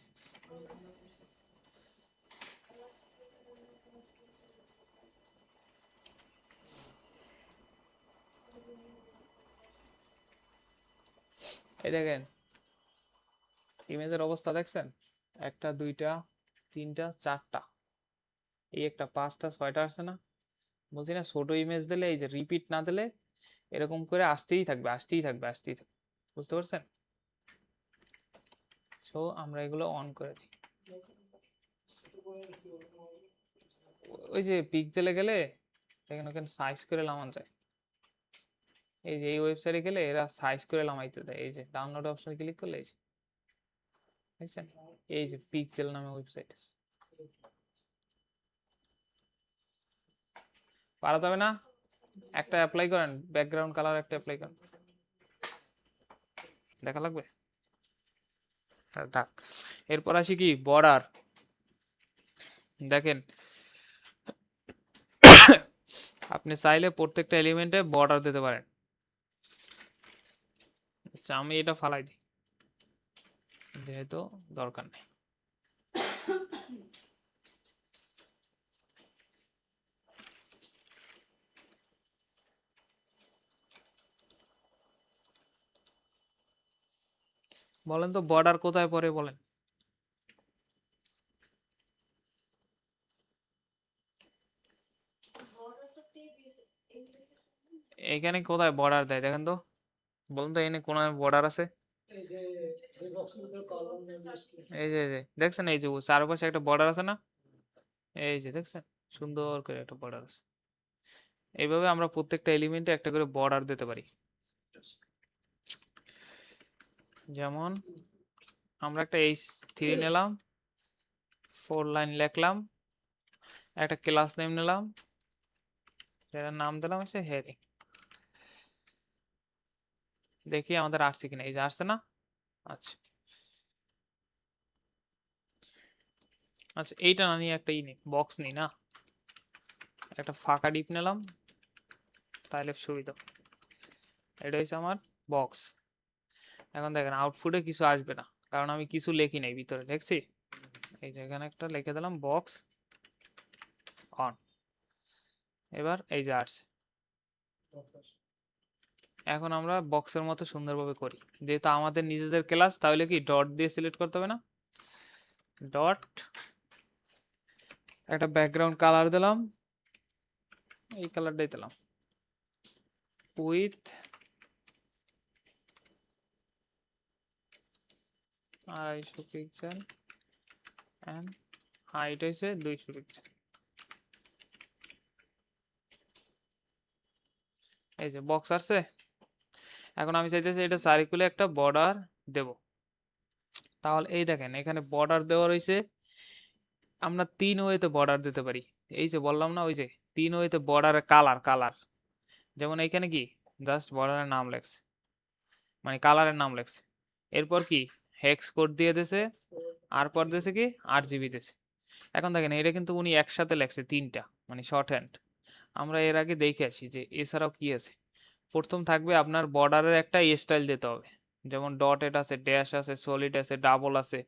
এই দেখেন ইমেজের অবস্থা দেখছেন, একটা দুইটা তিনটা চারটা, এই একটা 5টা 6টা আসছে না? বলছি না ছোট ইমেজ দিলে এই যে রিপিট না দিলে এরকম করে আসতেই থাকবে আসতেই থাকবে আসতেই থাকবে, বুঝতে পারছেন? সো আমরা এগুলো অন করে দিই। ওই যে পিক্সেলে গেলে দেখেন ওখানে সাইজ করে নামান যায়। এই যে এই ওয়েবসাইটে গেলে এরা সাইজ করে নামাইতে দেয়। এই যে ডাউনলোড অপশনে ক্লিক করলে এই যে দেখছেন, এই যে পিক্সেল নামে ওয়েবসাইট আছে। পারা যাবে না, একটা অ্যাপ্লাই করেন, ব্যাকগ্রাউন্ড কালার একটা অ্যাপ্লাই করেন, দেখা লাগবে। থাক, এরপর আসি কি বর্ডার। দেখেন আপনি চাইলে প্রত্যেকটা এলিমেন্টে বর্ডার দিতে পারেন। আচ্ছা আমি এটা ফালাই দিই যেহেতু দরকার নেই। বলেন তো বর্ডার কোথায় পড়ে বলেন? এখানে কোথায় বর্ডার দেয় দেখেন তো, বলুন তো এখানে কোন বর্ডার আছে? এই যে বক্সের ভিতরে কলাম এই যে দেখছেন, এই যে চারপাশে একটা বর্ডার আছে না, এই যে দেখছেন সুন্দর করে একটা বর্ডার আছে। এইভাবে আমরা প্রত্যেকটা এলিমেন্টে একটা করে বর্ডার দিতে পারি। যেমন আমরা একটা H3 নিলাম, 4 লাইন লিখলাম, একটা ক্লাস নেম নিলাম, যেটার নাম দিলাম হচ্ছে হেডিং। দেখি আমাদের আসছে কিনা, এই যে আসছে না। আচ্ছা আচ্ছা এইটা না নিয়ে একটা বক্স নিই না, একটা ফাঁকা ডিপ নিলাম, তাহলে সুবিধা। এটা হচ্ছে আমার বক্স। এখন দেখেন আউটপুটে কিছু আসবে না, কারণ আমি কিছু লেখি নাই ভিতরে, দেখছি এই যে এখানে একটা লিখে দিলাম বক্স অন। এবার এই যে আসছে। এখন আমরা বক্সের মতো সুন্দরভাবে করি, যেহেতু আমাদের নিজেদের ক্লাস, তাহলে কি ডট দিয়ে সিলেক্ট করতে হবে না। ডট, একটা ব্যাকগ্রাউন্ড কালার দিলাম, এই কালারটাই দিলাম, উইথ 250 পিক্সেল এন্ড হাইট হয়েছে 200 পিক্সেল। এই যে বক্স আসছে। এখন আমি চাইতেছি এটা সার্কুলে একটা বর্ডার দেব। তাহলে এই দেখেন এখানে বর্ডার দেওয়া রয়েছে, আমরা 3 ওয়েতে বর্ডার দিতে পারি। এই যে বললাম না, ওই যে 3 ওয়েতে বর্ডারের কালার, যেমন এইখানে কি জাস্ট বর্ডারের নাম লেখছে, মানে কালারের নাম লেখছে, এরপর কি হেক্স কোড দিয়ে দিয়েছে, আর পর দিয়েছে কি RGB দিয়েছে। এখন দেখেন এটা কিন্তু উনি একসাথে লেখছে 3টা, মানে শর্ট হ্যান্ড। আমরা এর আগে দেখে আসি যে এছাড়াও কি আছে। প্রথম থাকবে আপনার বর্ডারের একটা স্টাইল দিতে হবে, যেমন ডটেড আছে, ড্যাশ আছে, সলিড আছে, ডাবল আছে,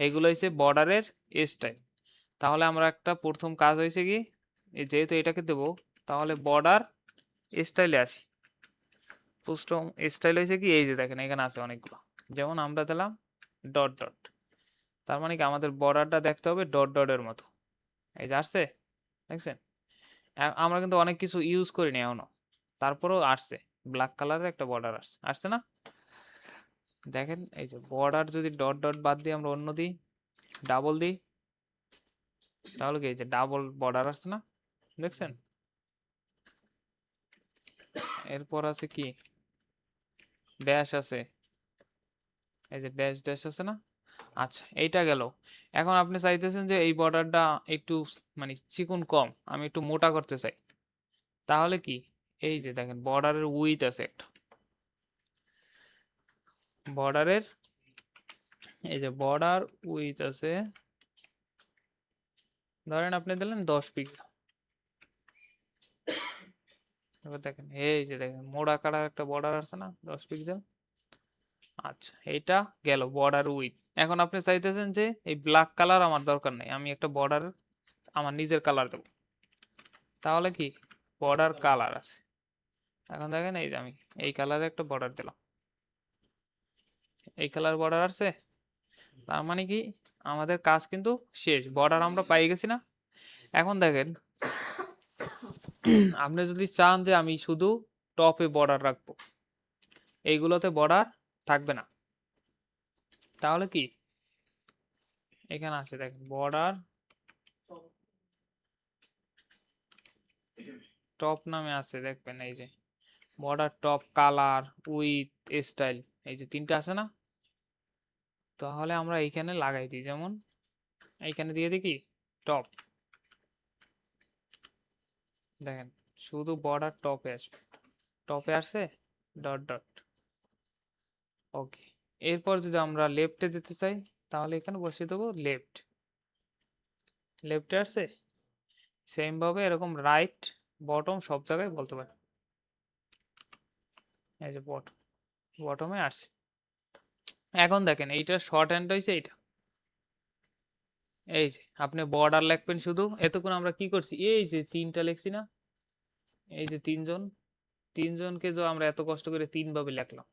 এগুলো হচ্ছে বর্ডারের স্টাইল। তাহলে আমরা একটা প্রথম কাজ হয়েছে কি, যেহেতু এটাকে দেব, তাহলে বর্ডার স্টাইলে আসি। প্রথম স্টাইল হয়েছে কি, এই যে দেখেন এখানে আছে অনেকগুলো, যেমন আমরা দিলাম ডট ডট, তার মানে কি আমাদের বর্ডারটা দেখতে হবে ডট ডটের মতো। এই যে আসছে, দেখছেন আমরা কিন্তু অনেক কিছু ইউজ করিনি এখনো, তারপরেও আসছে, ব্ল্যাক কালারের একটা বর্ডার আসছে, আসছে না। দেখেন এই যে বর্ডার যদি ডট ডট বাদ দিয়ে আমরা অন্য দিই, ডাবল দিই, তাহলে কি এই যে ডাবল বর্ডার আসছে না, দেখছেন। এরপর আছে কি ড্যাশ আছে, এই যে ড্যাশ ড্যাশ আছে না। আচ্ছা এইটা গেল। এখন আপনি চাইতেছেন যে এই বর্ডারটা একটু মানে চিকন কম, আমি একটু মোটা করতে চাই, তাহলে কি এই যে দেখেন বর্ডারের উইথ আছে একটা, বর্ডারের এই যে বর্ডার উইথ আছে, ধরেন আপনি দিলেন 10 পিক্সেল। এবার দেখেন এই যে দেখেন মোড়া কাটার একটা বর্ডার আছে না 10 পিক্সেল। আচ্ছা এইটা গেল বর্ডার উইথ। এখন আপনি চাইতেছেন যে এই ব্ল্যাক কালার আমার দরকার নেই, আমি একটা বর্ডার আমার নিজের কালার দেব, তাহলে কি বর্ডার কালার আছে। এখন দেখেন এই যে আমি এই কালারে একটা বর্ডার দিলাম, এই কালার বর্ডার আছে, তার মানে কি আমাদের কাজ কিন্তু শেষ, বর্ডার আমরা পাই গেছি না। এখন দেখেন আপনি যদি চান যে আমি শুধু টপে বর্ডার রাখবো, এইগুলোতে বর্ডার থাকবে না, তাহলে কি এখানে আছে দেখেন বর্ডার টপ নামে আছে দেখবেন, এই যে border top, colour, with, style, এই যে তিনটা আছে না? তাহলে আমরা এইখানে লাগাই দিই, যেমন এইখানে দিয়ে দিই কি টপ, দেখেন শুধু বর্ডার টপে আসবে, টপে আসছে ডট ডট। ওকে, এরপর যদি আমরা লেফটে দিতে চাই তাহলে এখানে বসিয়ে দেবো লেফট, লেফটে আসছে। সেম ভাবে এরকম রাইট, বটম সব জায়গায় বলতে পারি, এই যে বটম, বটমে আসছে। এখন দেখেন এইটা শর্ট হ্যান্ড হয়েছে এইটা, এই যে আপনি বর্ডার লিখবেন শুধু। এতক্ষণ আমরা কি করছি, এই যে তিনটা লিখছি না, এই যে তিনজনকে যে আমরা এত কষ্ট করে তিন ভাবে লিখলাম,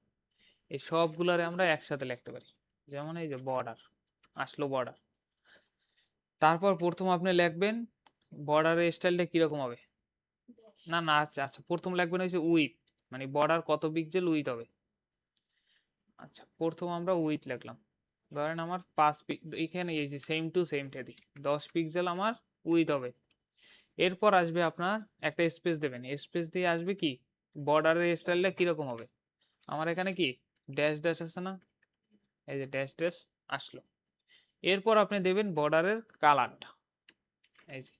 এই সবগুলারে আমরা একসাথে লিখতে পারি। যেমন এই যে বর্ডার আসলো, বর্ডার। তারপর প্রথম আপনি লিখবেন বর্ডারের স্টাইলটা কিরকম হবে, না না আচ্ছা আচ্ছা, প্রথম লিখবেন হচ্ছে উইথ, মানে বর্ডার কত পিক্সেল উইথ হবে। আচ্ছা, প্রথম আমরা উইথ লিখলাম, ধরেন আমার 5 এখানে এই যে সেম টু সেম টা দিই, 10 পিক্সেল আমার উইথ হবে। এরপর আসবে আপনার একটা স্পেস দেবেন, স্পেস দিয়ে আসবে কি বর্ডারের স্টাইলটা কিরকম হবে। আমার এখানে কি ড্যাশ ড্যাশ আছে না, এই যে ড্যাশ ড্যাশ আসলো। এরপর আপনি দেবেন বর্ডারের কালারটা, এই যে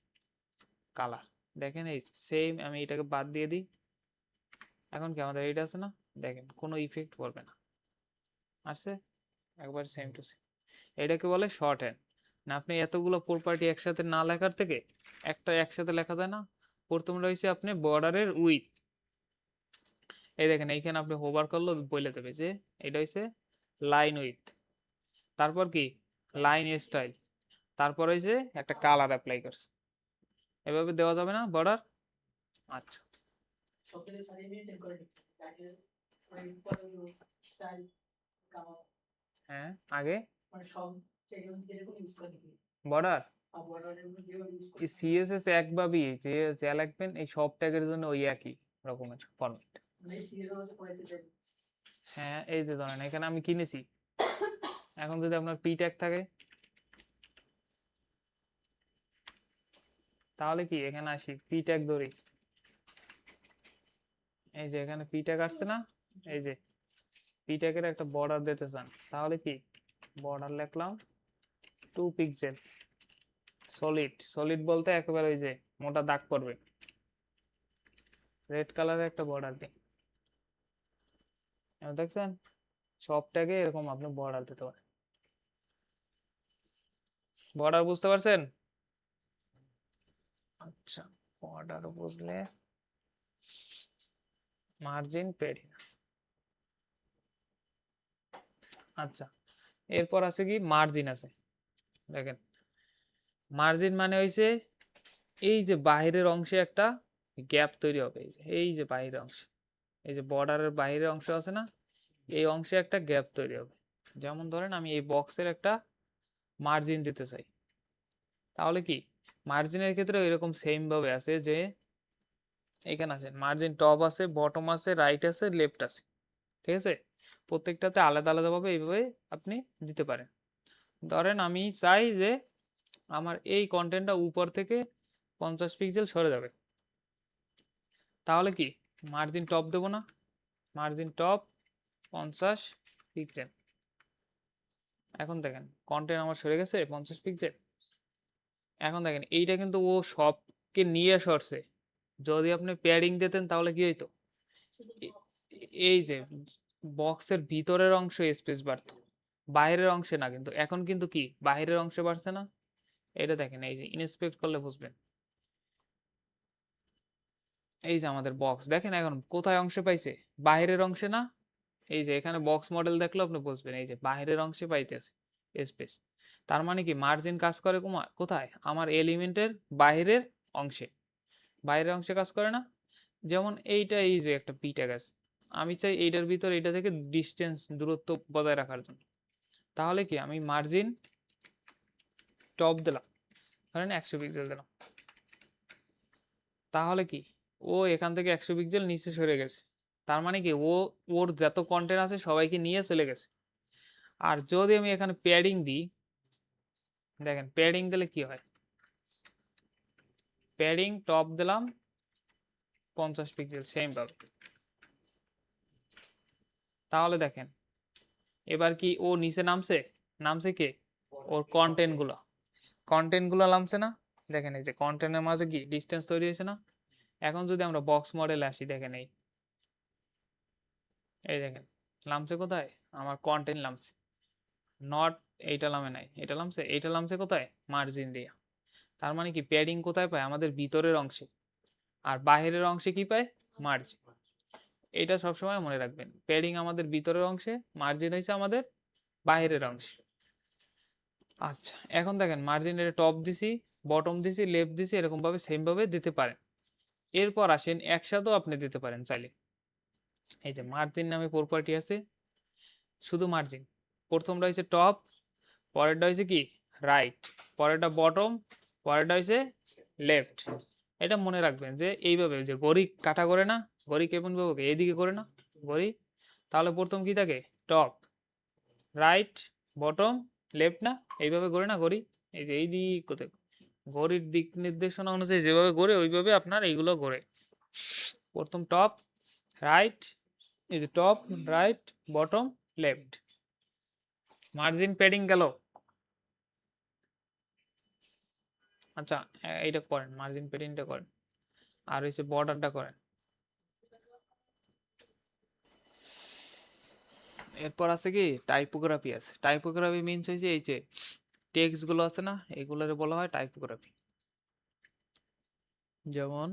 কালার, দেখেন এই সেম, আমি এটাকে বাদ দিয়ে দিই। এখন কি আমাদের এইটা আছে না, দেখেন কোনো ইফেক্ট পড়বে না, আসছে একবার সেম টু সেম। এটাকে বলে শর্ট হ্যান্ড। না আপনি এতগুলো প্রপার্টি একসাথে না লেখার থেকে একটা একসাথে লেখা যায় না। প্রথম রয়েছে আপনি বর্ডারের উইথ, এই দেখেন এইখানে আপনি হোভার করলে বলে দেবে যে এটা হচ্ছে লাইন উইথ, তারপর কি লাইন স্টাইল, তারপর হয়েছে একটা কালার অ্যাপ্লাই করছে। এভাবে দেওয়া যাবে না বর্ডার? আচ্ছা, সবথেকে সারিয়ে নিয়ে টেক করে নিতে যাকে মানে পরে স্টাইল কালার হ্যাঁ আগে মানে সব সেগুলো যেরকম ইউজ করে নিতে বর্ডার আর বর্ডারের মধ্যে যেভাবে ইউজ করে সিএসএস একভাবেই যে যা লিখবেন এই সব ট্যাগের জন্য ওই একই রকমের ফরম্যাট। মানে সিরিয়াল মধ্যে পড়াইতে চাই। হ্যাঁ এই যে ধরেন এখানে আমি কিনেছি, এখন যদি আপনার পি ট্যাগ থাকে তাহলে কি এখানে আসি পি ট্যাগ ধরি, এই যে এখানে পি ট্যাগ আসছে না, এই যে পি ট্যাগের একটা বর্ডার দিতে চান, তাহলে কি বর্ডার লিখলাম 2 পিক্সেল সলিড, সলিড বলতে একেবারে ওই যে মোটা দাগ পড়বে, রেড কালারের একটা বর্ডার দিই। দেখছেন সব ট্যাগে এরকম আপনি বর্ডার দিতে পারেন। বর্ডার বুঝতে পারছেন? আচ্ছা, বর্ডার বুঝলে মার্জিন প্যাডিং। আচ্ছা, এরপর আছে কি মার্জিন আছে, দেখেন মার্জিন মানে হইছে এই যে বাহিরের অংশে একটা গ্যাপ তৈরি হবে, এই যে বাহিরের অংশে, এই যে বর্ডারের বাহিরের অংশ আছে না, এই অংশে একটা গ্যাপ তৈরি হবে। যেমন ধরেন আমি এই বক্সের একটা মার্জিন দিতে চাই, তাহলে কি মার্জিনের ক্ষেত্রে এরকম সেম ভাবে আছে যে এখানে আছে মার্জিন টপ আছে, বটম আছে, রাইট আছে, লেফট আছে, ঠিক আছে? প্রত্যেকটাতে আলাদা আলাদা ভাবে এইভাবে আপনি দিতে পারেন। ধরেন আমি চাই যে আমার এই কন্টেন্টটা উপর থেকে 50 পিক্সেল সরে যাবে, তাহলে কি মার্জিন টপ দেবো না, মার্জিন টপ 50 পিক্সেল। এখন দেখেন কন্টেন্ট আমার সরে গেছে 50 পিক্সেল। এখন দেখেন এইটা কিন্তু ও সবকে নিয়ে সরছে, যদি আপনি প্যাডিং দিতেন তাহলে কি হইতো, এই যে বক্সের ভিতরের অংশ স্পেস বাড়তো, বাইরের অংশে না। কিন্তু এখন কিন্তু কি বাইরের অংশে বাড়ছে না, এটা দেখেন এই যে ইনস্পেক্ট করলে বুঝবেন। এই যে আমাদের বক্স দেখেন এখন কোথায় অংশে পাইছে, বাইরের অংশে না। এই যে এখানে বক্স মডেল দেখলে আপনি বুঝবেন, এই যে বাইরের অংশে পাইতেছে স্পেস। তার মানে কি মার্জিন কাজ করে কোথায়, আমার এলিমেন্টের বাইরের অংশে, বাইরের অংশে কাজ করে না। যেমন এইটা এই যে একটা পি ট্যাগ আছে, আমি চাই এইটার ভিতর এইটা থেকে ডিস্টেন্স দূরত্ব বজায় রাখার জন্য, তাহলে কি আমি মার্জিন টপ দিলাম, ধরেন 100 পিক্সেল দিলাম, তাহলে কি ও এখান থেকে 100 পিক্সেল নিচে সরে গেছে। তার মানে কি ও ওর যত কন্টেন্ট আছে সবাইকে নিয়ে চলে গেছে। আর যদি আমি এখানে প্যাডিং দিই, দেখেন প্যাডিং দিলে কি হয়, প্যাডিং টপ দিলাম 50 পিক্সেল সেম পাবে। তাহলে দেখেন এবার কি ও নিচে নামছে, নামছে কে, ওর কন্টেন্ট গুলো নামছে না। দেখেন এই যে কন্টেন্টের মাঝে কি ডিস্টেন্স তৈরি হয়েছে না। এখন যদি আমরা বক্স মডেলে আসি, দেখেন এই দেখেন নামছে কোথায়, আমার কন্টেন্ট নামছে, নট এইটা নামে নাই, এইটা নামছে কোথায়, মার্জিন দিয়া। তার মানে কি প্যাডিং কোথায় পায়, আমাদের ভিতরের অংশে, আর বাহিরের অংশে কি পায়, মার্জিন। এটা সবসময় মনে রাখবেন, প্যাডিং আমাদের ভিতরের অংশে, মার্জিন হয়েছে আমাদের বাহিরের অংশে। আচ্ছা এখন দেখেন মার্জিনের টপ দিছি, বটম দিছি, লেফট দিছি, এরকম ভাবে সেম ভাবে দিতে পারেন। এরপর আসেন একসাথেও আপনি দিতে পারেন চাইলে। এই যে মার্জিন নামে প্রপার্টি আছে, শুধু মার্জিন, প্রথমটা হচ্ছে টপ, পরেরটা হচ্ছে কি রাইট, পরেরটা বটম, পরেরটা হচ্ছে লেফট। এটা মনে রাখবেন যে এইভাবে যে ঘড়ি কাটা করে না, ঘড়ি কেমন ভাবে এইদিকে করে না ঘড়ি, তাহলে প্রথম কি থাকে টপ, রাইট, বটম, লেফট না, এইভাবে ঘোরে না ঘড়ি। এই যে এই দিক কোথায়, ঘড়ির দিক নির্দেশনা অনুযায়ী যেভাবে ঘোরে ওইভাবে আপনার এইগুলো ঘোরে। প্রথম টপ, রাইট, এই যে top, right, bottom, left. Margin padding গেল। আচ্ছা এইটা করেন, মার্জিন প্যাডিংটা করেন, আর হচ্ছে বর্ডারটা করেন। এরপর আছে কি টাইপোগ্রাফি আছে। টাইপোগ্রাফি মিনস হচ্ছে এই যে টেক্সট গুলো আছে না, এগুলোরে বলা হয় টাইপোগ্রাফি। যেমন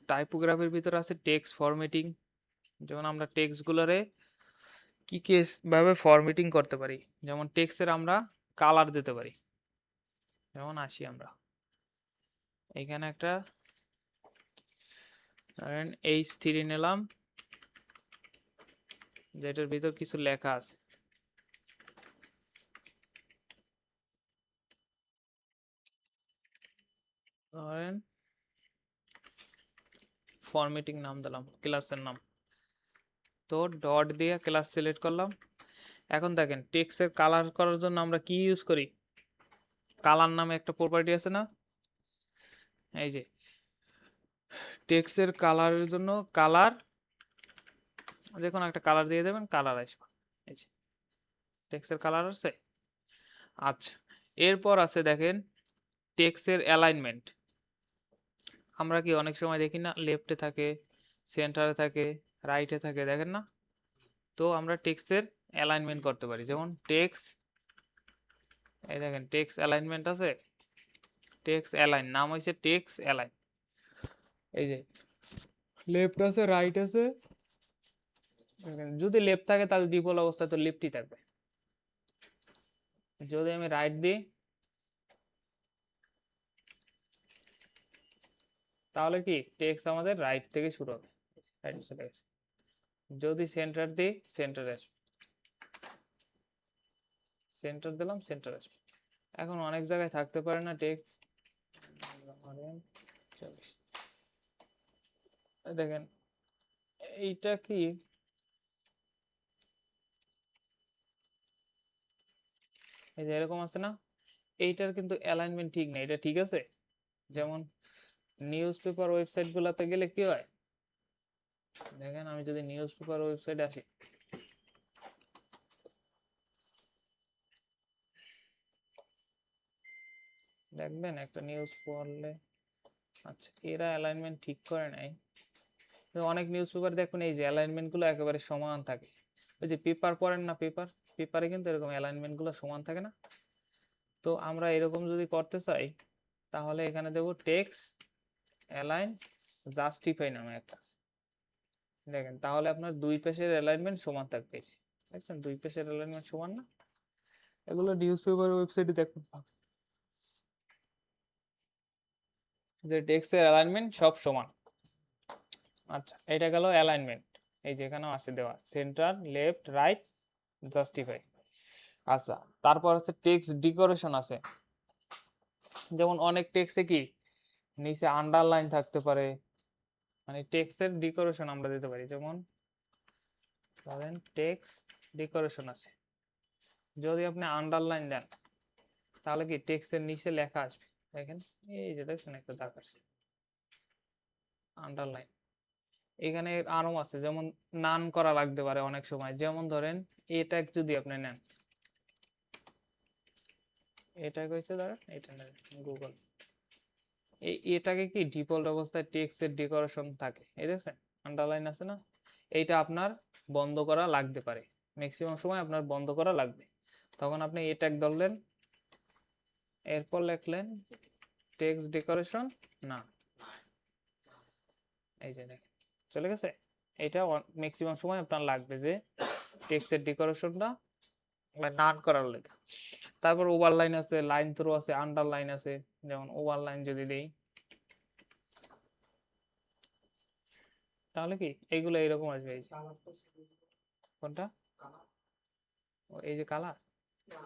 টাইপোগ্রাফির ভিতরে আছে টেক্সট ফরম্যাটিং, যেমন আমরা টেক্সট গুলোরে কি কি ভাবে ফরম্যাটিং করতে পারি। যেমন টেক্সটের আমরা কালার দিতে পারি। যেমন আসি আমরা এখানে একটা ধরেন H3 নিলাম, যেটার ভিতর কিছু লেখা আছে, ধরেন ফরম্যাটিং নাম দিলাম, ক্লাসের নাম, তো ডট দিয়ে ক্লাস সিলেক্ট করলাম। এখন দেখেন টেক্সটের কালার করার জন্য আমরা কি ইউজ করি, কালার নামে একটা প্রপার্টি আছে না। এই যে টেক্সটের কালারের জন্য কালার, যে কোনো একটা কালার দিয়ে দেবেন, কালার আসবে। এই যে টেক্সটের কালার আছে। আচ্ছা এরপর আছে দেখেন টেক্সটের অ্যালাইনমেন্ট। আমরা কি অনেক সময় দেখি না, লেফটে থাকে, সেন্টারে থাকে, রাইটে থাকে, দেখেন না। তো আমরা টেক্সটের অ্যালাইনমেন্ট করতে পারি, যেমন টেক্সট, এই দেখেন টেক্সট অ্যালাইনমেন্ট আছে, টেক্সট অ্যালাইন নাম হয়েছে টেক্সট অ্যালাইন। এই যে লেফট আছে, রাইট আছে, যদি লেফট থাকে তাহলে ডিফল্ট অবস্থায় তো লেফটই থাকবে। যদি আমি রাইট দিই তাহলে কি টেক্সট আমাদের রাইট থেকে শুরু হবে, রাইট চলে গেছে। যদি সেন্টার দিই সেন্টার আসবে, সেন্টার দিলাম সেন্টার আসবে। এখন অনেক জায়গায় থাকতে পারে না টেক্সট, দেখেন এইটা কি, এই যে এরকম আছে না, এইটার কিন্তু অ্যালাইনমেন্ট ঠিক নেই, এটা ঠিক আছে। যেমন নিউজ পেপার ওয়েবসাইট গুলাতে গেলে কি হয়, দেখেন আমি যদি নিউজ পেপার ওয়েবসাইটে আসি, দেখবেন একটা নিউজ পড়লে, আচ্ছা এরা অ্যালাইনমেন্ট ঠিক করে নাই। অনেক নিউজ পেপার দেখুন এই যে অ্যালাইনমেন্ট গুলো একেবারে সমান থাকে। ওই যে পেপার পড়েন না, পেপারে কিন্তু এরকম অ্যালাইনমেন্ট গুলো সমান থাকে না। তো আমরা এরকম যদি করতে চাই তাহলে এখানে দেব টেক্সট অ্যালাইন জাস্টিফাই নামে একটা আছে। দেখেন তাহলে আপনার দুই পেজের অ্যালাইনমেন্ট সমান থাকবে। দেখছেন দুই পেজের অ্যালাইনমেন্ট সমান না, এগুলো নিউজ পেপার ওয়েবসাইটে দেখুন যে টেক্সটের অ্যালাইনমেন্ট সব সমান। আচ্ছা এটা গেল অ্যালাইনমেন্ট, এই যে এখানেও আছে দেওয়া সেন্টার, লেফট, রাইট, জাস্টিফাই। আচ্ছা তারপর আছে টেক্সট ডেকোরেশন আছে। যেমন অনেক টেক্সটে কি নিচে আন্ডারলাইন থাকতে পারে, মানে টেক্সটের ডেকোরেশন আমরা দিতে পারি। যেমন ধরেন টেক্সট ডেকোরেশন আছে, যদি আপনি আন্ডারলাইন দেন তাহলে কি টেক্সটের নিচে লেখা আসবে। দেখেন এই যে দেখছেন একটা দাগ আসছে, আন্ডারলাইন। এখানে আরো আছে, যেমন নান করা লাগতে পারে অনেক সময়। যেমন ধরেন এ ট্যাগ যদি আপনি নেন, এ ট্যাগ হয়েছে ধরেন এটা নেন গুগল, এটাকে কি ডিফল্ট অবস্থায় টেক্সটের ডেকোরেশন থাকে, এই দেখছেন আন্ডারলাইন আছে না, এইটা আপনার বন্ধ করা লাগতে পারে, ম্যাক্সিমাম সময় আপনার বন্ধ করা লাগবে। তখন আপনি এ ট্যাগ ধরলেন, এরপর লিখলেন টেক্সট ডেকোরেশন না, এই যে দেখেন চলে গেছে। এটা ম্যাক্সিমাম সময় আপনার লাগবে যে টেক্সটের ডেকোরেশনটা নান করার লেখা। তারপর ওভারলাইন আছে, লাইন থ্রো আছে, আন্ডারলাইন আছে। যেমন ওভারলাইন যদি দেই তাহলে কি এইগুলো এইরকম আসবে, এই যে কালারটা সিরিজ কোনটা, কালার এই যে কালার, না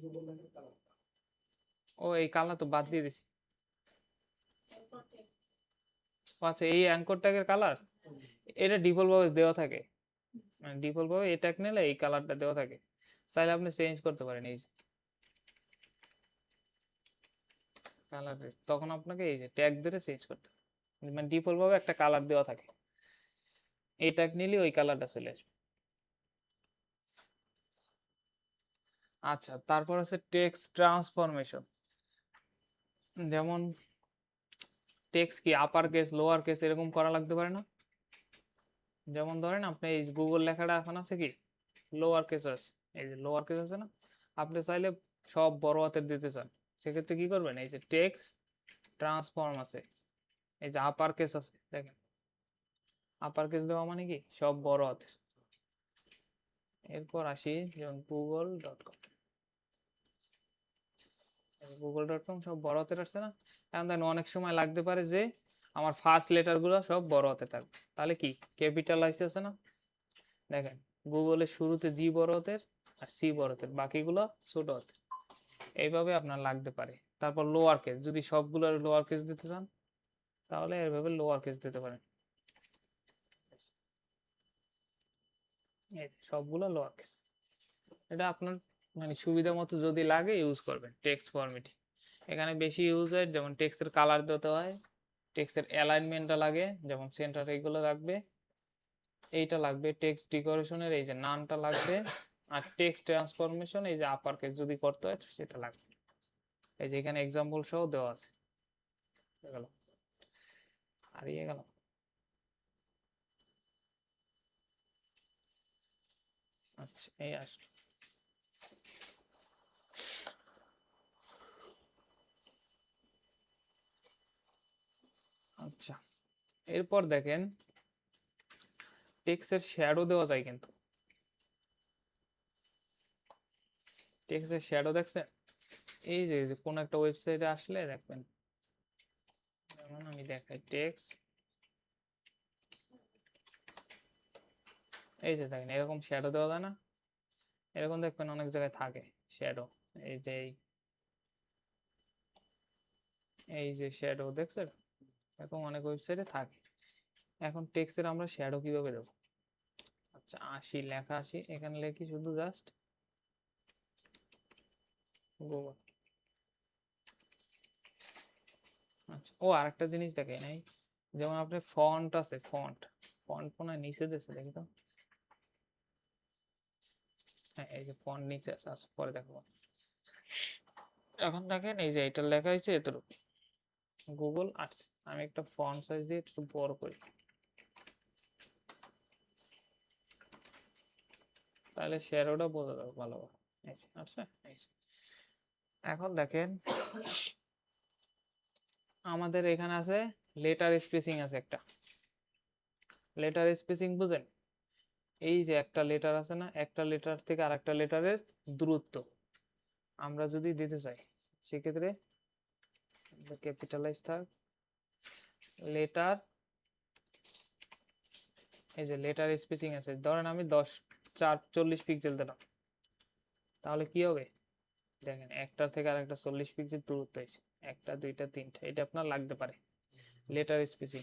গুগল লেখার কালার ও এই কালার তো বাদ দিয়ে দিছি। এরপর টেক ও আচ্ছা, এই অ্যাঙ্কর ট্যাগের কালার এটা ডিফল্ট ভাবে দেওয়া থাকে, মানে ডিফল্ট ভাবে এই ট্যাগ নিলে এই কালারটা দেওয়া থাকে, চাইলে আপনি চেঞ্জ করতে পারেন এই যে কালার, তখন আপনাকে এই যে ট্যাগ ধরে চেঞ্জ করতে হবে। মানে ডিফল্ট ভাবে একটা কালার দেওয়া থাকে, এই ট্যাগ নিলে ওই কালারটা চলে আসবে। আচ্ছা, তারপর আছে টেক্সট ট্রান্সফরমেশন। যেমন টেক্সট কি আপার কেস লোয়ার কেস এরকম করা লাগতে পারে না। যেমন ধরেন আপনি এই গুগল লেখাটা এখন আছে কি লোয়ার কেস আছে, এই যে লোয়ার কেস আছে না, আপনি চাইলে সব বড় হাতের দিতে চান, সেক্ষেত্রে কি করবেন, এই যে টেক্সট ট্রান্সফর্ম আছে, এই যে আপার কেস আছে দেখেন, আপার কেস দেওয়া মানে কি সব বড় হাতের। এরপর আসি যেমন google.com, google.com সব বড় হাতের আসছে না। এখন দেখেন অনেক সময় লাগতে পারে যে আমার ফার্স্ট লেটার গুলো সব বড় হাতে থাকবে, তাহলে কি ক্যাপিটালাইজ আছে না, দেখেন গুগলের শুরুতে জি বড় হাতের আর সি বড় হাতের, বাকিগুলো ছোট হাতের, এইভাবে আপনার লাগতে পারে। তারপর লোয়ার কেস, যদি সবগুলো লোয়ার কেস দিতে চান তাহলে এইভাবে লোয়ার কেস দিতে পারেন, এই সবগুলো লোয়ার কেস। এটা আপনার মানে সুবিধা মতো যদি লাগে ইউজ করবেন। টেক্সট ফরম্যাটিং এখানে বেশি ইউজ হয়, যেমন টেক্সটের কালার দিতে হয়, টেক্সটের অ্যালাইনমেন্টটা লাগে, যেমন সেন্টার এগুলো লাগবে, এইটা লাগবে, টেক্সট ডেকোরেশনের এই যে নামটা লাগবে, আর টেক্সট ট্রান্সফরমেশন এই যে আপার কেস যদি করতে হয় সেটা লাগবে। এই যে এখানে এক্সাম্পল সহ দেওয়া আছে, গেল হারিয়ে গেল। আচ্ছা এই আসলো। আচ্ছা, এরপর দেখেন টেক্সটের শ্যাডো দেওয়া যায়, কিন্তু টেক্সটের শ্যাডো দেখছেন, এই যে কোন একটা ওয়েবসাইটে আসলে দেখবেন, যেমন আমি দেখাই টেক্সট, এই যে দেখেন এরকম শ্যাডো দেওয়া যায় না, এরকম দেখবেন অনেক জায়গায় থাকে শ্যাডো, এই যে এই যে শ্যাডো দেখছেন এরকম অনেক ওয়েবসাইটে থাকে। এখন টেক্সটের আমরা শ্যাডো কিভাবে দেবো, আচ্ছা আসি লেখা আসি, এখানে লিখি শুধু জাস্ট গুগল। আচ্ছা, ও আরেকটা জিনিস দেখে নাই, যেমন আপনার ফন্ট আছে, ফন্ট ফন্ট মনে হয় নিচে দিয়েছে, দেখি তো, হ্যাঁ এই যে ফন্ট নিচে আছে, আচ্ছা পরে দেখো। এখন দেখেন এই যে এটা লেখা হয়েছে এতটুকু গুগল আর্টস, আমি একটা ফন্ট সাইজ দিয়ে একটু বড় করি, তাহলে শ্যাডোটা বোঝা যাবে ভালোভাবে। আচ্ছা এখন দেখেন আমাদের এখানে আছে লেটার স্পেসিং আছে একটা, লেটার স্পেসিং বুঝেন, এই যে একটা লেটার আছে না, একটা লেটার থেকে আরেকটা লেটারের দূরত্ব আমরা যদি দিতে চাই, সেক্ষেত্রে ক্যাপিটালাইজ থাক লেটার, এই যে লেটার স্পেসিং আছে, ধরেন আমি 40 পিক্সেল দিলাম, তাহলে কি হবে দেখেন একটার থেকে আরেকটা 40 পিক্সেল দূরত্ব আছে, একটা দুইটা তিনটা, এটা আপনার লাগতে পারে লেটার স্পেসিং।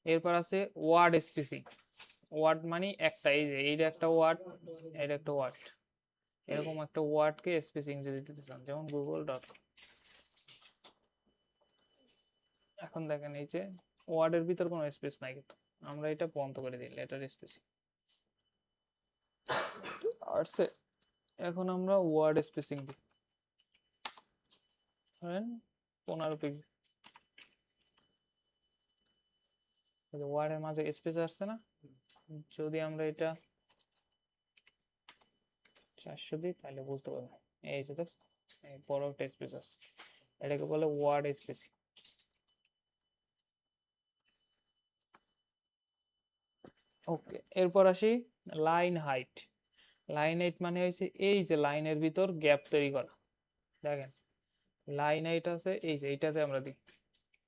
এরপর আছে ওয়ার্ড স্পেসিং, ওয়ার্ড মানে একটা, এই যে এইটা একটা ওয়ার্ড, এটা একটা ওয়ার্ড, এরকম একটা ওয়ার্ডকে স্পেসিং যদি দিতে চান, যেমন google.com। এখন দেখেন এই যে ওয়ার্ডের ভিতর কোনো স্পেস নাই, কিন্তু আমরা এটা বন্ধ করে দিই লেটার স্পেস আর্টসে। এখন আমরা ওয়ার্ড স্পেসিং দিই, ধরেন 15 পিক্সেল। ওয়ার্ডের মাঝে স্পেস আসছে না, যদি আমরা এটা 400 দিই তাহলে বুঝতে পারবো। এই যে দেখ, এই বড় একটা স্পেস আছে, এটাকে বলে ওয়ার্ড স্পেসিং। ওকে, এরপর আসি লাইন হাইট। লাইন হাইট মানে হয়েছে এই যে লাইনের ভিতর গ্যাপ তৈরি করা। দেখেন লাইন হাইট আছে, এই যে এইটাতে আমরা দিই,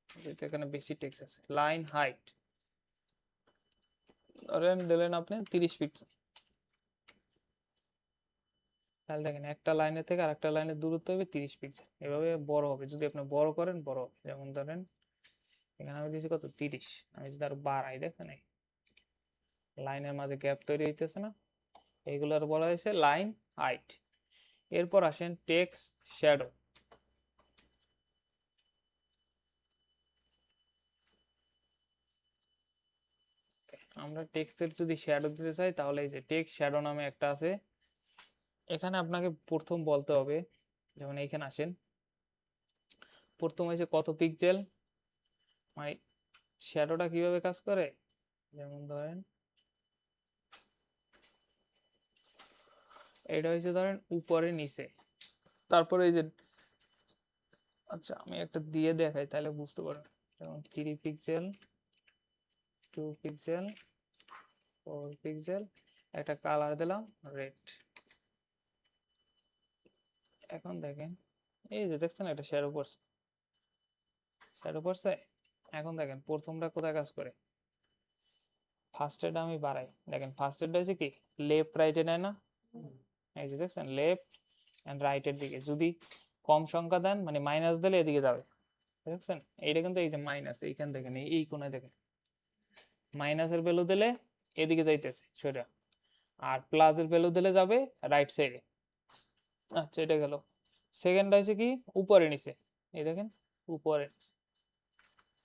যেহেতু এখানে বেশি টেক্সট আছে। লাইন হাইট ধরেন দিলেন আপনি 30 পিক্সেল, তাহলে দেখেন একটা লাইনের থেকে আরেকটা লাইনের দূরত্ব হবে 30 পিক্সেল। এভাবে বড় হবে, যদি আপনি বড় করেন বড় হবে। যেমন ধরেন এখানে আমি দিয়েছি কত 30, আমি যদি আরো বাড়াই, দেখেন এই লাইনের মাঝে গ্যাপ তৈরি হইতেছে না, এইগুলোর বলা হয়েছে লাইন হাইট। এরপর আসেন টেক্সট শ্যাডো। আমরা টেক্সটের যদি শ্যাডো দিতে চাই তাহলে এই যে টেক্সট শ্যাডো নামে একটা আছে। এখানে আপনাকে প্রথম বলতে হবে, যেমন এইখানে আসেন, প্রথম হয়েছে কত পিক্সেল, মানে শ্যাডোটা কিভাবে কাজ করে। যেমন ধরেন এটা হয়েছে ধরেন উপরে নিচে, তারপরে এই যে, আচ্ছা আমি একটা দিয়ে দেখাই তাহলে বুঝতে পারবেন। যেমন 3 পিক্সেল, 2 পিক্সেল, 4 পিক্সেল, একটা কালার দিলাম রেড। এখন দেখেন এই যে দেখছেন একটা শ্যাডো পড়ছে, শ্যাডো পড়ছে। এখন দেখেন প্রথমটা কোথায় কাজ করে, ফার্স্টেরটা আমি বাড়াই, দেখেন ফার্স্টেরটা হচ্ছে কি লেফট রাইটে নেয় না, এই যে দেখছেন লেফট এন্ড রাইটের দিকে। যদি কম সংখ্যা দেন মানে মাইনাস দিলে এদিকে যাবে, দেখছেন এইটা কিন্তু এই যে মাইনাস, এইখান দেখেন এই কোণায় দেখেন মাইনাসের ভ্যালু দিলে এদিকে যাইতেছে সেটা, আর প্লাসের ভ্যালু দিলে যাবে রাইট সাইডে। আচ্ছা এটা গেল। সেকেন্ডটা হচ্ছে কি উপরে নিচে, এই দেখেন উপরে নিচে,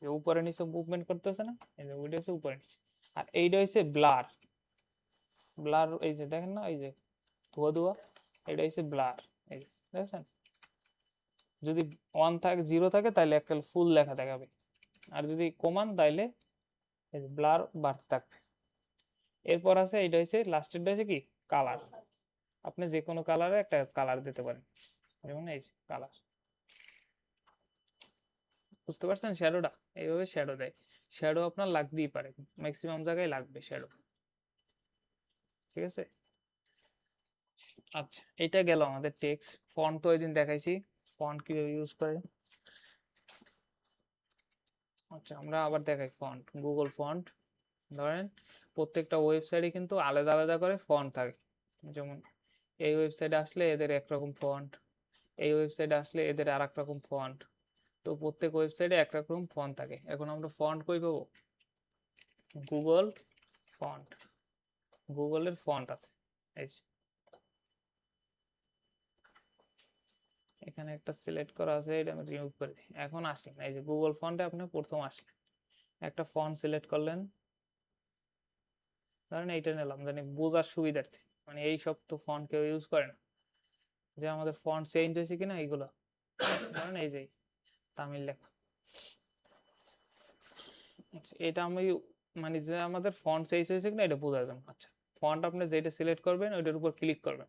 যে উপরে নিচে মুভমেন্ট করতেছে না, এই যে ওইটা হচ্ছে উপরে নিচে। আর এইটা হচ্ছে ব্লার। ব্লার এই যে দেখেন না, এই যে ধোয়া ধোয়া, এটা হচ্ছে ব্লার, এই যে দেখছেন। যদি 1 থাকে 0 থাকে তাহলে একটা ফুল লেখা দেখাবে, আর যদি কমান তাইলে এই যে ব্লার বাড়তে থাকবে। এরপর আছে এটা হচ্ছে লাস্টেরটা হচ্ছে কি কালার। আপনি যে কোনো কালারে একটা কালার দিতে পারেন, যেমন এই যে কালার। বুঝতে পারছেন শ্যাডোটা এইভাবে শ্যাডো দেয়। শ্যাডো আপনার লাগতেই পারে, ম্যাক্সিমাম জায়গায় লাগবে শ্যাডো, ঠিক আছে। আচ্ছা এটা গেল আমাদের টেক্সট। ফন্ট তো ওই দিন দেখাইছি ফন্ট কিভাবে ইউজ করে। আচ্ছা আমরা আবার দেখাই ফন্ট, গুগল ফন্ট। ধরেন প্রত্যেকটা ওয়েবসাইটে কিন্তু আলাদা আলাদা করে ফন্ট থাকে। যেমন এই ওয়েবসাইটে আসলে এদের একরকম ফন্ট, এই ওয়েবসাইটে আসলে এদের আর এক রকম ফন্ট। তো প্রত্যেক ওয়েবসাইটে এক রকম ফন্ট থাকে। এখন আমরা ফন্ট কই পাবো, গুগল ফন্ট, গুগলের ফন্ট আছে এই যে এখানে একটা সিলেক্ট করা আছে, এটা আমি রিমুভ করে দিই। এখন আসেন এই যে গুগল ফন্টে আপনি প্রথম আসলেন, একটা ফন্ট সিলেক্ট করলেন, ধরেন এইটা নিলাম জানি বোঝার সুবিধার্থে, মানে এই সব তো ফন্ট কেউ ইউজ করে না, যে আমাদের ফন্ট চেঞ্জ হয়েছে কিনা এইগুলো। ধরেন এই যে তামিল লেখা, আচ্ছা এটা আমি মানে যে আমাদের ফন্ট চেঞ্জ হয়েছে কিনা এটা বোঝা যাবে। আচ্ছা ফন্ট আপনি যেটা সিলেক্ট করবেন ওইটার উপর ক্লিক করবেন,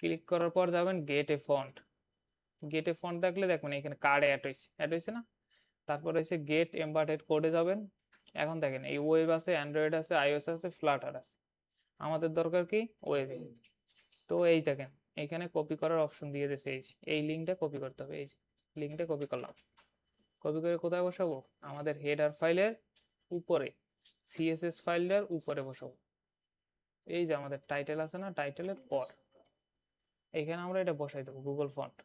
ক্লিক করার পর যাবেন গেট এ ফন্ট। গেট এ ফন্ট দেখলে দেখবেন এখানে কার্ড অ্যাড হয়েছে না, তারপর হচ্ছে গেট এমবেডেড কোডে যাবেন। এখন দেখেন এই ওয়েব আছে, অ্যান্ড্রয়েড আছে, আইওএস আছে, ফ্লাটার আছে, আমাদের দরকার কি ওয়েবে। তো এই দেখেন এখানে কপি করার অপশন দিয়ে দিয়েছে, এই লিঙ্কটা কপি করতে হবে, এই লিঙ্কটা কপি করলাম। কপি করে কোথায় বসাবো, আমাদের হেডার ফাইলের উপরে, সিএসএস ফাইলটার উপরে বসাবো। এই যে আমাদের টাইটেল আছে না, টাইটেলের পর এখানে আমরা এটা বসাই দেবো গুগল ফন্ট।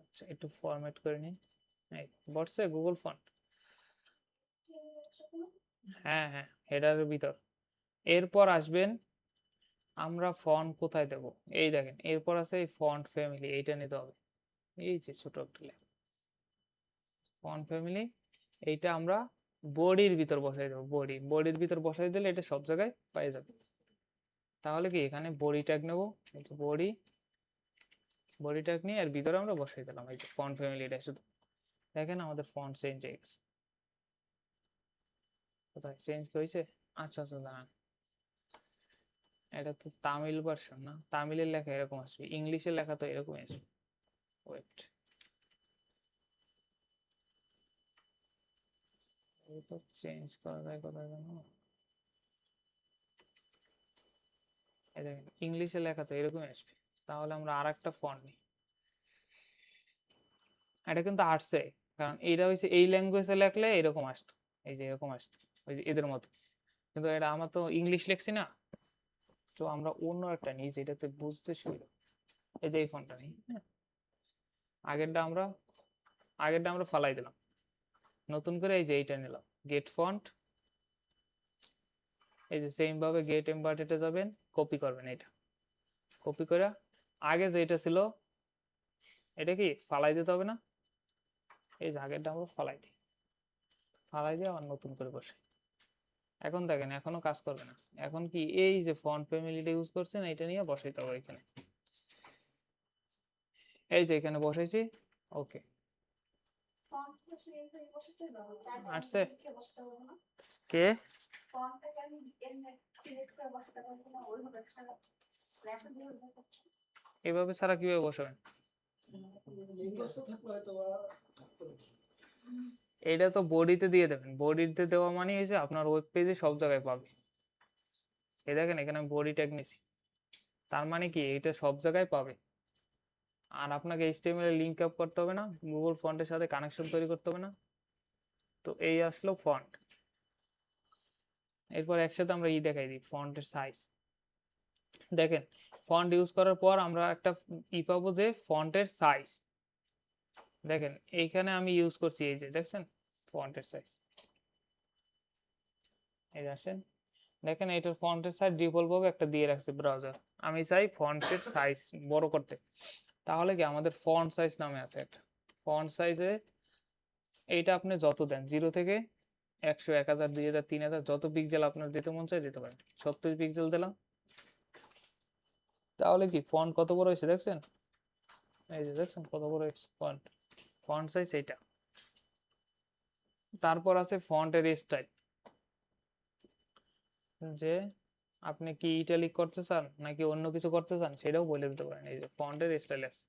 আচ্ছা একটু ফরম্যাট করে নিই, এই বসছে গুগল ফন্ট। হ্যাঁ হ্যাঁ হেডারের ভিতর। এরপর আসবেন আমরা ফন্ট কোথায় দেব, এই দেখেন এরপর আছে এই ফন্ট ফ্যামিলি, এইটা নিতে হবে। এই যে ছোট একটা লেখা, ফন্ট ফ্যামিলি এইটা আমরা বডির ভিতর বসাই দেবো, বডির ভিতর বসাই দিলে এটা সব জায়গায় পেয়ে যাবে। তাহলে কি এখানে বডি ট্যাগ নেবো, বডি ট্যাগ নিয়ে এর ভিতরে আমরা বসাই দিলাম এই যে ফন্ট ফ্যামিলিটা। শুধু দেখেন আমাদের ফন্ট চেঞ্জ হয়ে গেছে। কোথায় চেঞ্জ হয়েছে? আচ্ছা আচ্ছা দাঁড়ান, এটা তো তামিল ভার্সন না, তামিলের লেখা এরকম আসবে, ইংলিশের লেখা তো এরকম আসবে। ওয়েট, এটা তো চেঞ্জ করা যায় কোথায় জানো? এই দেখেন ইংলিশের লেখা তো এরকম আসবে। তাহলে আমরা আর একটা ফন্ট নিই, এটা কিন্তু আসছে, কারণ এইটা হচ্ছে এই ল্যাঙ্গুয়েজে লেখলে এরকম আসতো, এই যে এরকম আসতো ওই যে এদের মতো, কিন্তু এটা আমরা তো ইংলিশ লিখছি না, তো আমরা অন্য একটা নিই যেটাতে বুঝতে সুবিধা। এই যে এই ফন্টটা নিই, হ্যাঁ আগেরটা আমরা ফালাই দিলাম, নতুন করে এই যে এইটা নিলাম গেট ফন্ট। এই যে সেম ভাবে গেট এমবার্টেডে যাবেন, কপি করবেন, এটা কপি করে আগে যেটা ছিল এটা কি ফালাই দিতে হবে না, এই যে আগেরটা আমরা ফালাই দিয়ে আবার নতুন করে বসে। এখন দেখেন এখনো কাজ করবে না, এখন কি এই যে ফন্ট ফ্যামিলিটা ইউজ করছেন এটা নিয়ে বসাইতে হবে এখানে, এই যে এখানে বসাইছি। ওকে ফন্টটা সিলেক্ট করে বসাতে দাও, চাইলে আসছে? লিখে বসাতে হবে না। কে ফন্টটাকে আমি এমনি সিলেক্ট করে বসাতে পারবো না, ওইভাবে ছাড়া লেখা দিয়ে দেখাচ্ছি। এভাবে ছাড়া কিভাবে বসাবেন? লিঙ্গস্ত থাকলে হয়তো বা থাকতো না। এটা তো বডিতে দিয়ে দেবেন, বডিতে দেওয়া মানে হচ্ছে আপনার ওয়েব পেজে সব জায়গায় পাবে। এই দেখেন এখানে আমি বডি ট্যাগ নিছি, তার মানে কি এটা সব জায়গায় পাবে। আর আপনাকে এইচটিএমএল লিংক আপ করতে হবে না, গুগল ফন্টের সাথে কানেকশন তৈরি করতে হবে না। তো এই আসলো ফন্ট। এরপর একসাথে আমরা দেখাই দিই ফন্টের সাইজ। দেখেন ফন্ট ইউজ করার পর আমরা একটা পাবো যে ফন্টের সাইজ। দেখেন এইখানে আমি ইউজ করছি এই যে দেখছেন ফন্টের সাইজ, এই যে আসেন দেখেন এটার ফন্টের সাইজ ডিফল্ট ভাবে একটা দিয়ে রাখছে ব্রাউজার। আমি চাই ফন্টের সাইজ বড় করতে, তাহলে কি আমাদের ফন্ট সাইজ নামে আছে একটা, ফন্ট সাইজে এইটা আপনি যত দেন 0 থেকে 100, 1000, 2000, 3000 যত পিক্সেল আপনার দিতে মন চায় দিতে পারেন। 70 পিক্সেল দিলাম, তাহলে কি ফন্ট কত বড় হয়েছে দেখছেন, এই যে দেখছেন কত বড় হয়েছে ফন্ট সাইজ এইটা। তারপর আছে ফন্টের স্টাইল, যে আপনি কি ইটালিক করতে চান নাকি অন্য কিছু করতে চান সেটাও বলে দিতে পারেন। এই যে ফন্টের স্টাইল আছে,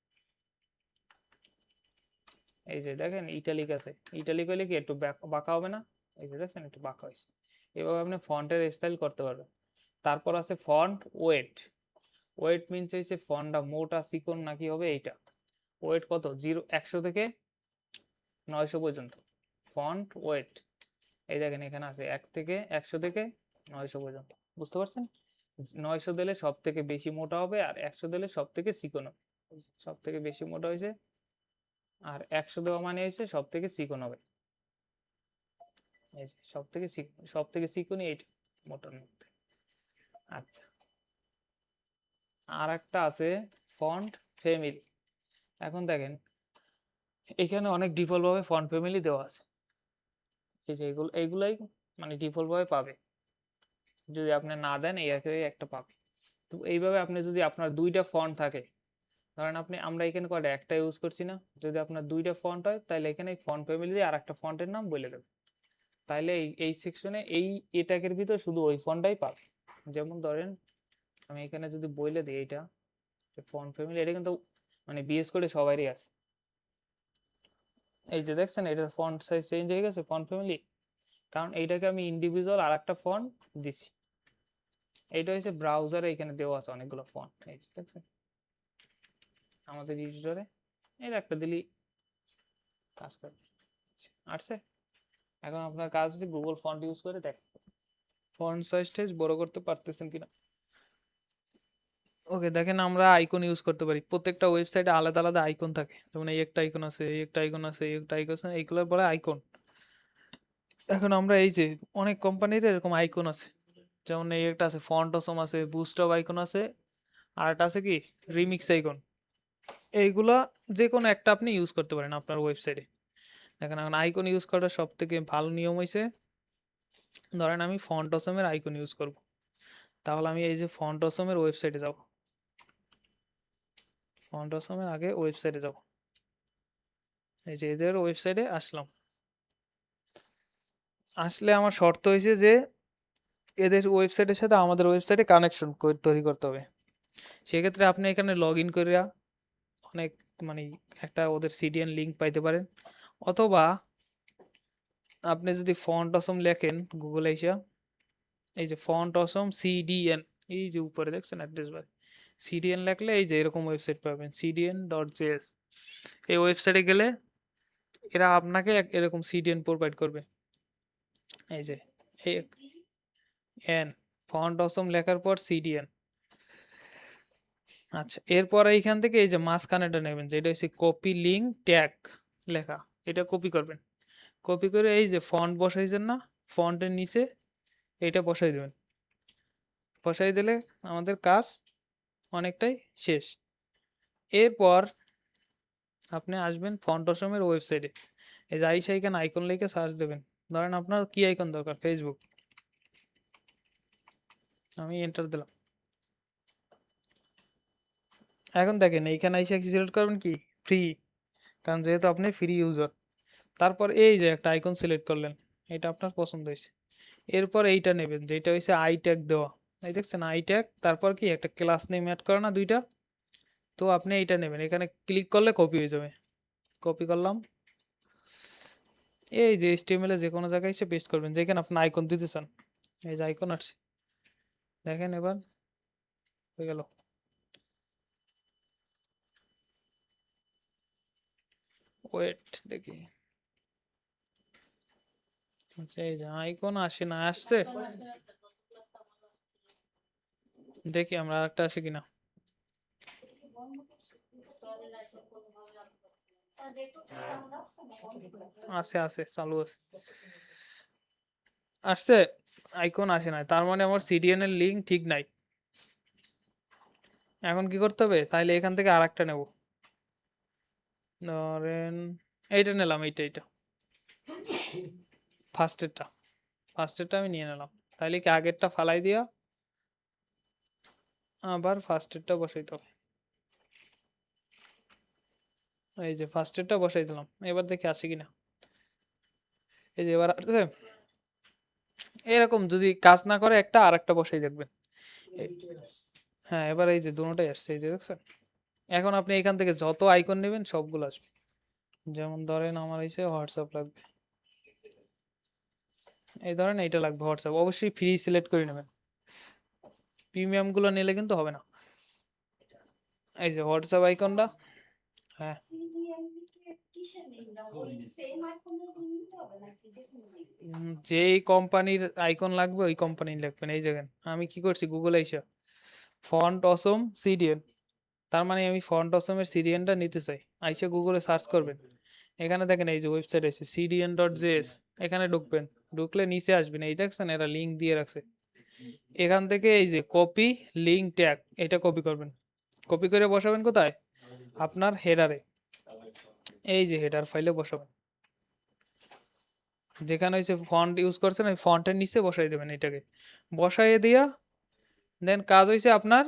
এই যে দেখেন ইটালিক আছে, ইটালিক হলে কি একটু বাঁকা হবে না, এই যে দেখছেন একটু বাঁকা হয়েছে। এভাবে আপনি ফন্টের স্টাইল করতে পারবেন। তারপর আছে ফন্ট ওয়েট। ওয়েট মিনস হচ্ছে ফন্টটা মোটা চিকন নাকি হবে এইটা। ওয়েট কত 100 থেকে 900 পর্যন্ত ফন্ট ওয়েট। এই দেখেন এখানে আছে 100 থেকে 900 পর্যন্ত, বুঝতে পারছেন? 900 দিলে সব থেকে বেশি মোটা হবে আর 100 দিলে সব থেকে চিকন হবে। সব থেকে বেশি মোটা হয়েছে আর 100 দেওয়া মানে হয়েছে সব থেকে চিকন হবে। এই যে সব থেকে চিকনই এইটা মোটার মধ্যে। আচ্ছা আর একটা আছে ফন্ট ফ্যামিলি। এখন দেখেন এখানে অনেক ডিফল্ট ভাবে ফন্ট ফ্যামিলি দেওয়া আছে, এই যে এইগুলাই মানে ডিফল্ট ভাবে পাবে, যদি আপনি না দেন এই একটা পাবে। তো এইভাবে আপনি যদি আপনার দুইটা ফন্ট থাকে, ধরেন আমরা এখানে কয়টা একটা ইউজ করছি না, যদি আপনার দুইটা ফন্ট হয় তাহলে এখানে ফন্ট ফ্যামিলি দিয়ে আর একটা ফন্টের নাম বলে দেবে, তাহলে এই সেকশনে এই ট্যাগের ভিতর শুধু ওই ফন্টটাই পাবে। যেমন ধরেন আমি এখানে যদি বলে দিই এইটা ফন্ট ফ্যামিলি, এটা কিন্তু মানে বিএস করে সবারই আছে। এই যে দেখছেন এটার ফন্ট সাইজ চেঞ্জ হয়ে গেছে ফন্ট ফ্যামিলি, কারণ এইটাকে আমি ইন্ডিভিজুয়াল আর একটা ফন্ট দিছি। এইটা হচ্ছে ব্রাউজারে এখানে দেওয়া আছে অনেকগুলো ফন্ট, এই যে দেখছেন আমাদের এডিটরে এর একটা দিলি কাজ করবে। আসছে, এখন আপনার কাজ হচ্ছে গুগল ফন্ট ইউজ করে দেখ ফন্ট সাইজটা বড় করতে পারতেছেন কিনা। ওকে দেখেন আমরা আইকন ইউজ করতে পারি, প্রত্যেকটা ওয়েবসাইটে আলাদা আলাদা আইকন থাকে, যেমন এই একটা আইকন আছে, এই একটা আইকন আছে, এই একটা আইকন আছে, এইগুলোর বলে আইকন। এখন আমরা এই যে অনেক কোম্পানির এরকম আইকন আছে, যেমন এই একটা আছে ফন্ট অসম আছে, বুস্ট অফ আইকন আছে, আর একটা আছে কি রিমিক্স আইকন। এইগুলা যে কোনো একটা আপনি ইউজ করতে পারেন আপনার ওয়েবসাইটে। দেখেন এখন আইকন ইউজ করার সব থেকে ভালো নিয়ম হয়েছে, ধরেন আমি ফন্ট অসমের আইকন ইউজ করব, তাহলে আমি এই যে ফন্ট অসমের ওয়েবসাইটে যাব, ফন্ট অসমের আগে ওয়েবসাইটে যাব, এই যে এদের ওয়েবসাইটে আসলাম। আসলে আমার শর্ত হয়েছে যে এদের ওয়েবসাইটের সাথে আমাদের ওয়েবসাইটে কানেকশন তৈরি করতে হবে। সেক্ষেত্রে আপনি এখানে লগ ইন করিয়া অনেক মানে একটা ওদের সিডিএন লিঙ্ক পাইতে পারেন, অথবা আপনি যদি ফন্ট অসম লেখেন গুগলে এসে, এই যে ফন্ট অসম সিডিএন, এই যে উপরে দেখছেন অ্যাড্রেস বার, সিডিএন লেখলে এই যে এরকম ওয়েবসাইট পাবেন cdn.js। এই ওয়েবসাইটে গেলে এরা আপনাকে এরকম সিডিএন প্রোভাইড করবে, এই যে এন ফন্ট অসম লেখার পর সিডিএন। আচ্ছা, এরপর এইখান থেকে এই যে মাঝখানেটা নেবেন, যেটা হচ্ছে কপি লিঙ্ক ট্যাগ লেখা, এটা কপি করবেন। কপি করে এই যে ফন্ট বসাইছেন না, ফন্টের নিচে এইটা বসাই দেবেন। বসাই দিলে আমাদের কাজ অনেকটাই শেষ। এরপর আপনি আসবেন ফন্ট অসমের ওয়েবসাইটে, এই যে আইসা এখানে আইকন লিখে সার্চ দেবেন। ধরেন আপনার কি আইকন দরকার, ফেসবুক, আমি এন্টার দিলাম। এখন দেখেন এইখানে আইসা কি সিলেক্ট করবেন, কি ফ্রি, কারণ যেহেতু আপনি ফ্রি ইউজার। তারপর এই যে একটা আইকন সিলেক্ট করলেন, এটা আপনার পছন্দ হয়েছে। এরপর এইটা নেবেন যেটা হয়েছে আই ট্যাগ দেওয়া, এই দেখছেন আই ট্যাগ, তারপর কি একটা ক্লাস নেম অ্যাড করে না দুইটা, তো আপনি এইটা নেবেন। এখানে ক্লিক করলে কপি হয়ে যাবে, কপি করলাম। এই যে HTML এ যে কোনো জায়গায় এসে পেস্ট করবেন যেখানে আপনি আইকন দিতে চান, এই যে আইকন আসছে দেখেন, এবার হয়ে গেল। ওয়েট দেখি, আচ্ছা এই যে আইকন আসে না, আসছে দেখি আমরা আরেকটা আসে কিনা। স্যার দেখো কেমন আছে না বন্ধ করে আছে। আছে আছে চালু আছে, আসছে, আইকন আসে না, তার মানে আমার সিডিএন এর লিঙ্ক ঠিক নাই। এখন কি করতে হবে, তাইলে এখান থেকে আরেকটা নেব, ধরেন এইটা নিলাম, এইটা ফার্স্টেরটা আমি নিয়ে নিলাম। তাইলে কি আগেরটা ফালাই দিয়া আবার ফার্স্টেরটা বসাইতে হবে, এই যে ফার্স্টেরটা বসাই দিলাম। এবার দেখি আসে কিনা, এই যে এবার আসছে। এরকম যদি কাজ না করে একটা আর একটা বসাই দেখবেন। হ্যাঁ এবার এই যে দুটোটাই আসছে, এই যে দেখছেন। এখন আপনি এখান থেকে যত আইকন নেবেন সবগুলো আসবে। যেমন ধরেন আমার এসে হোয়াটসঅ্যাপ লাগবে, এই ধরেন এইটা লাগবে হোয়াটসঅ্যাপ, অবশ্যই ফ্রি সিলেক্ট করে নেবেন, প্রিমিয়াম গুলো নিলে কিন্তু হবে না। এই যে হোয়াটসঅ্যাপ আইকনটা, হ্যাঁ সিডিএন কিসের লিঙ্ক দাও, ওই সেম আইকনের লিঙ্ক হবে নাকি দেখুন লিঙ্ক। যেই কোম্পানির আইকন লাগবে ওই কোম্পানির লিখবেন। এই জায়গায় আমি কি করছি, গুগলে এসে ফন্ট অসম সিডিএন, তার মানে আমি ফন্ট অসমের সিডিএনটা নিতে চাই। আইসা গুগলে সার্চ করবেন, এখানে দেখেন এই যে ওয়েবসাইট আছে cdn.js, এখানে ঢুকবেন, ঢুকলে নিচে আসবেন, এই দেখছেন এরা লিঙ্ক দিয়ে রাখছে। এখান থেকে এই যে কপি লিঙ্ক ট্যাগ, এটা কপি করবেন, কপি করে বসাবেন কোথায়, আপনার হেডারে, এই যে হেডার ফাইলে বসাবেন, যেখানে হচ্ছে ফন্ট ইউজ করছেন ওই ফন্টের নিচে বসাই দেবেন। এটাকে বসাইয়ে দিয়া দেন কাজ হয়েছে আপনার,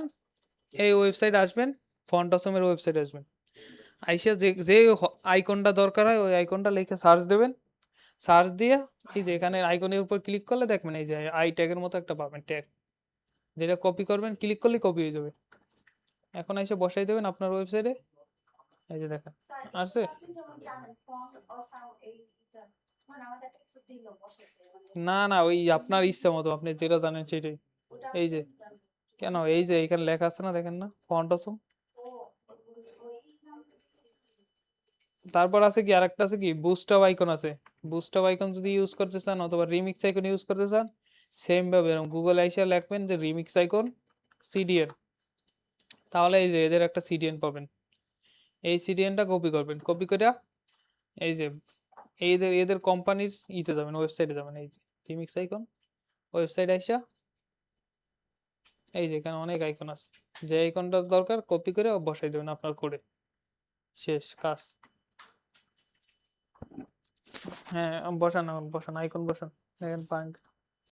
এই ওয়েবসাইট আসবেন, ফন্ট অসমের ওয়েবসাইট আসবেন, আইসা যে যে আইকনটা দরকার হয় ওই আইকনটা লিখে সার্চ দেবেন। সার্চ দিয়ে এই যে এখানে আইকনের উপর ক্লিক করলে দেখবেন এই যে আই ট্যাগের মতো একটা পাবেন ট্যাগ, যেটা কপি করবেন, ক্লিক করলে কপি হয়ে যাবে। এখন এসে বসাই দেবেন আপনার ওয়েবসাইটে, এই যে দেখেন স্যার আসছে। আপনি যেমন জানেন ফন্ট অসাম এইটা মানে আমাদের একটা কিছু দিল বসাতে মানে না না, ওই আপনার ইচ্ছা মতো আপনি যেটা জানেন সেটাই। ওটা এই যে কেন, এই যে এখানে লেখা আছে না, দেখেন না ফন্ট অসম, ও ওই তারপর আছে কি আরেকটা আছে কি বুস্ট আপ আইকন আছে। বুস্ট আপ আইকন যদি ইউজ করতে চান অথবা রিমিক্স আইকন ইউজ করতে চান, সেম ভাবে এরকম গুগল আইসা লিখবেন যে রিমিক্স আইকন সিডিএন, তাহলে এই যে এদের একটা সিডিএন পাবেন। এই সিডিএনটা কপি করবেন, কপি করে এই যে এদের এদের কোম্পানির ইতে যাবেন, ওয়েবসাইটে যাবেন, এই যে রিমিক্স আইকন ওয়েবসাইট আইসা এই যে এখানে অনেক আইকন আছে, যে আইকনটা দরকার কপি করে বসাই দেবেন আপনার কোডে, শেষ কাজ। হ্যাঁ বসান, এখন বসান, আইকন বসান, দেখেন পাঙ্ক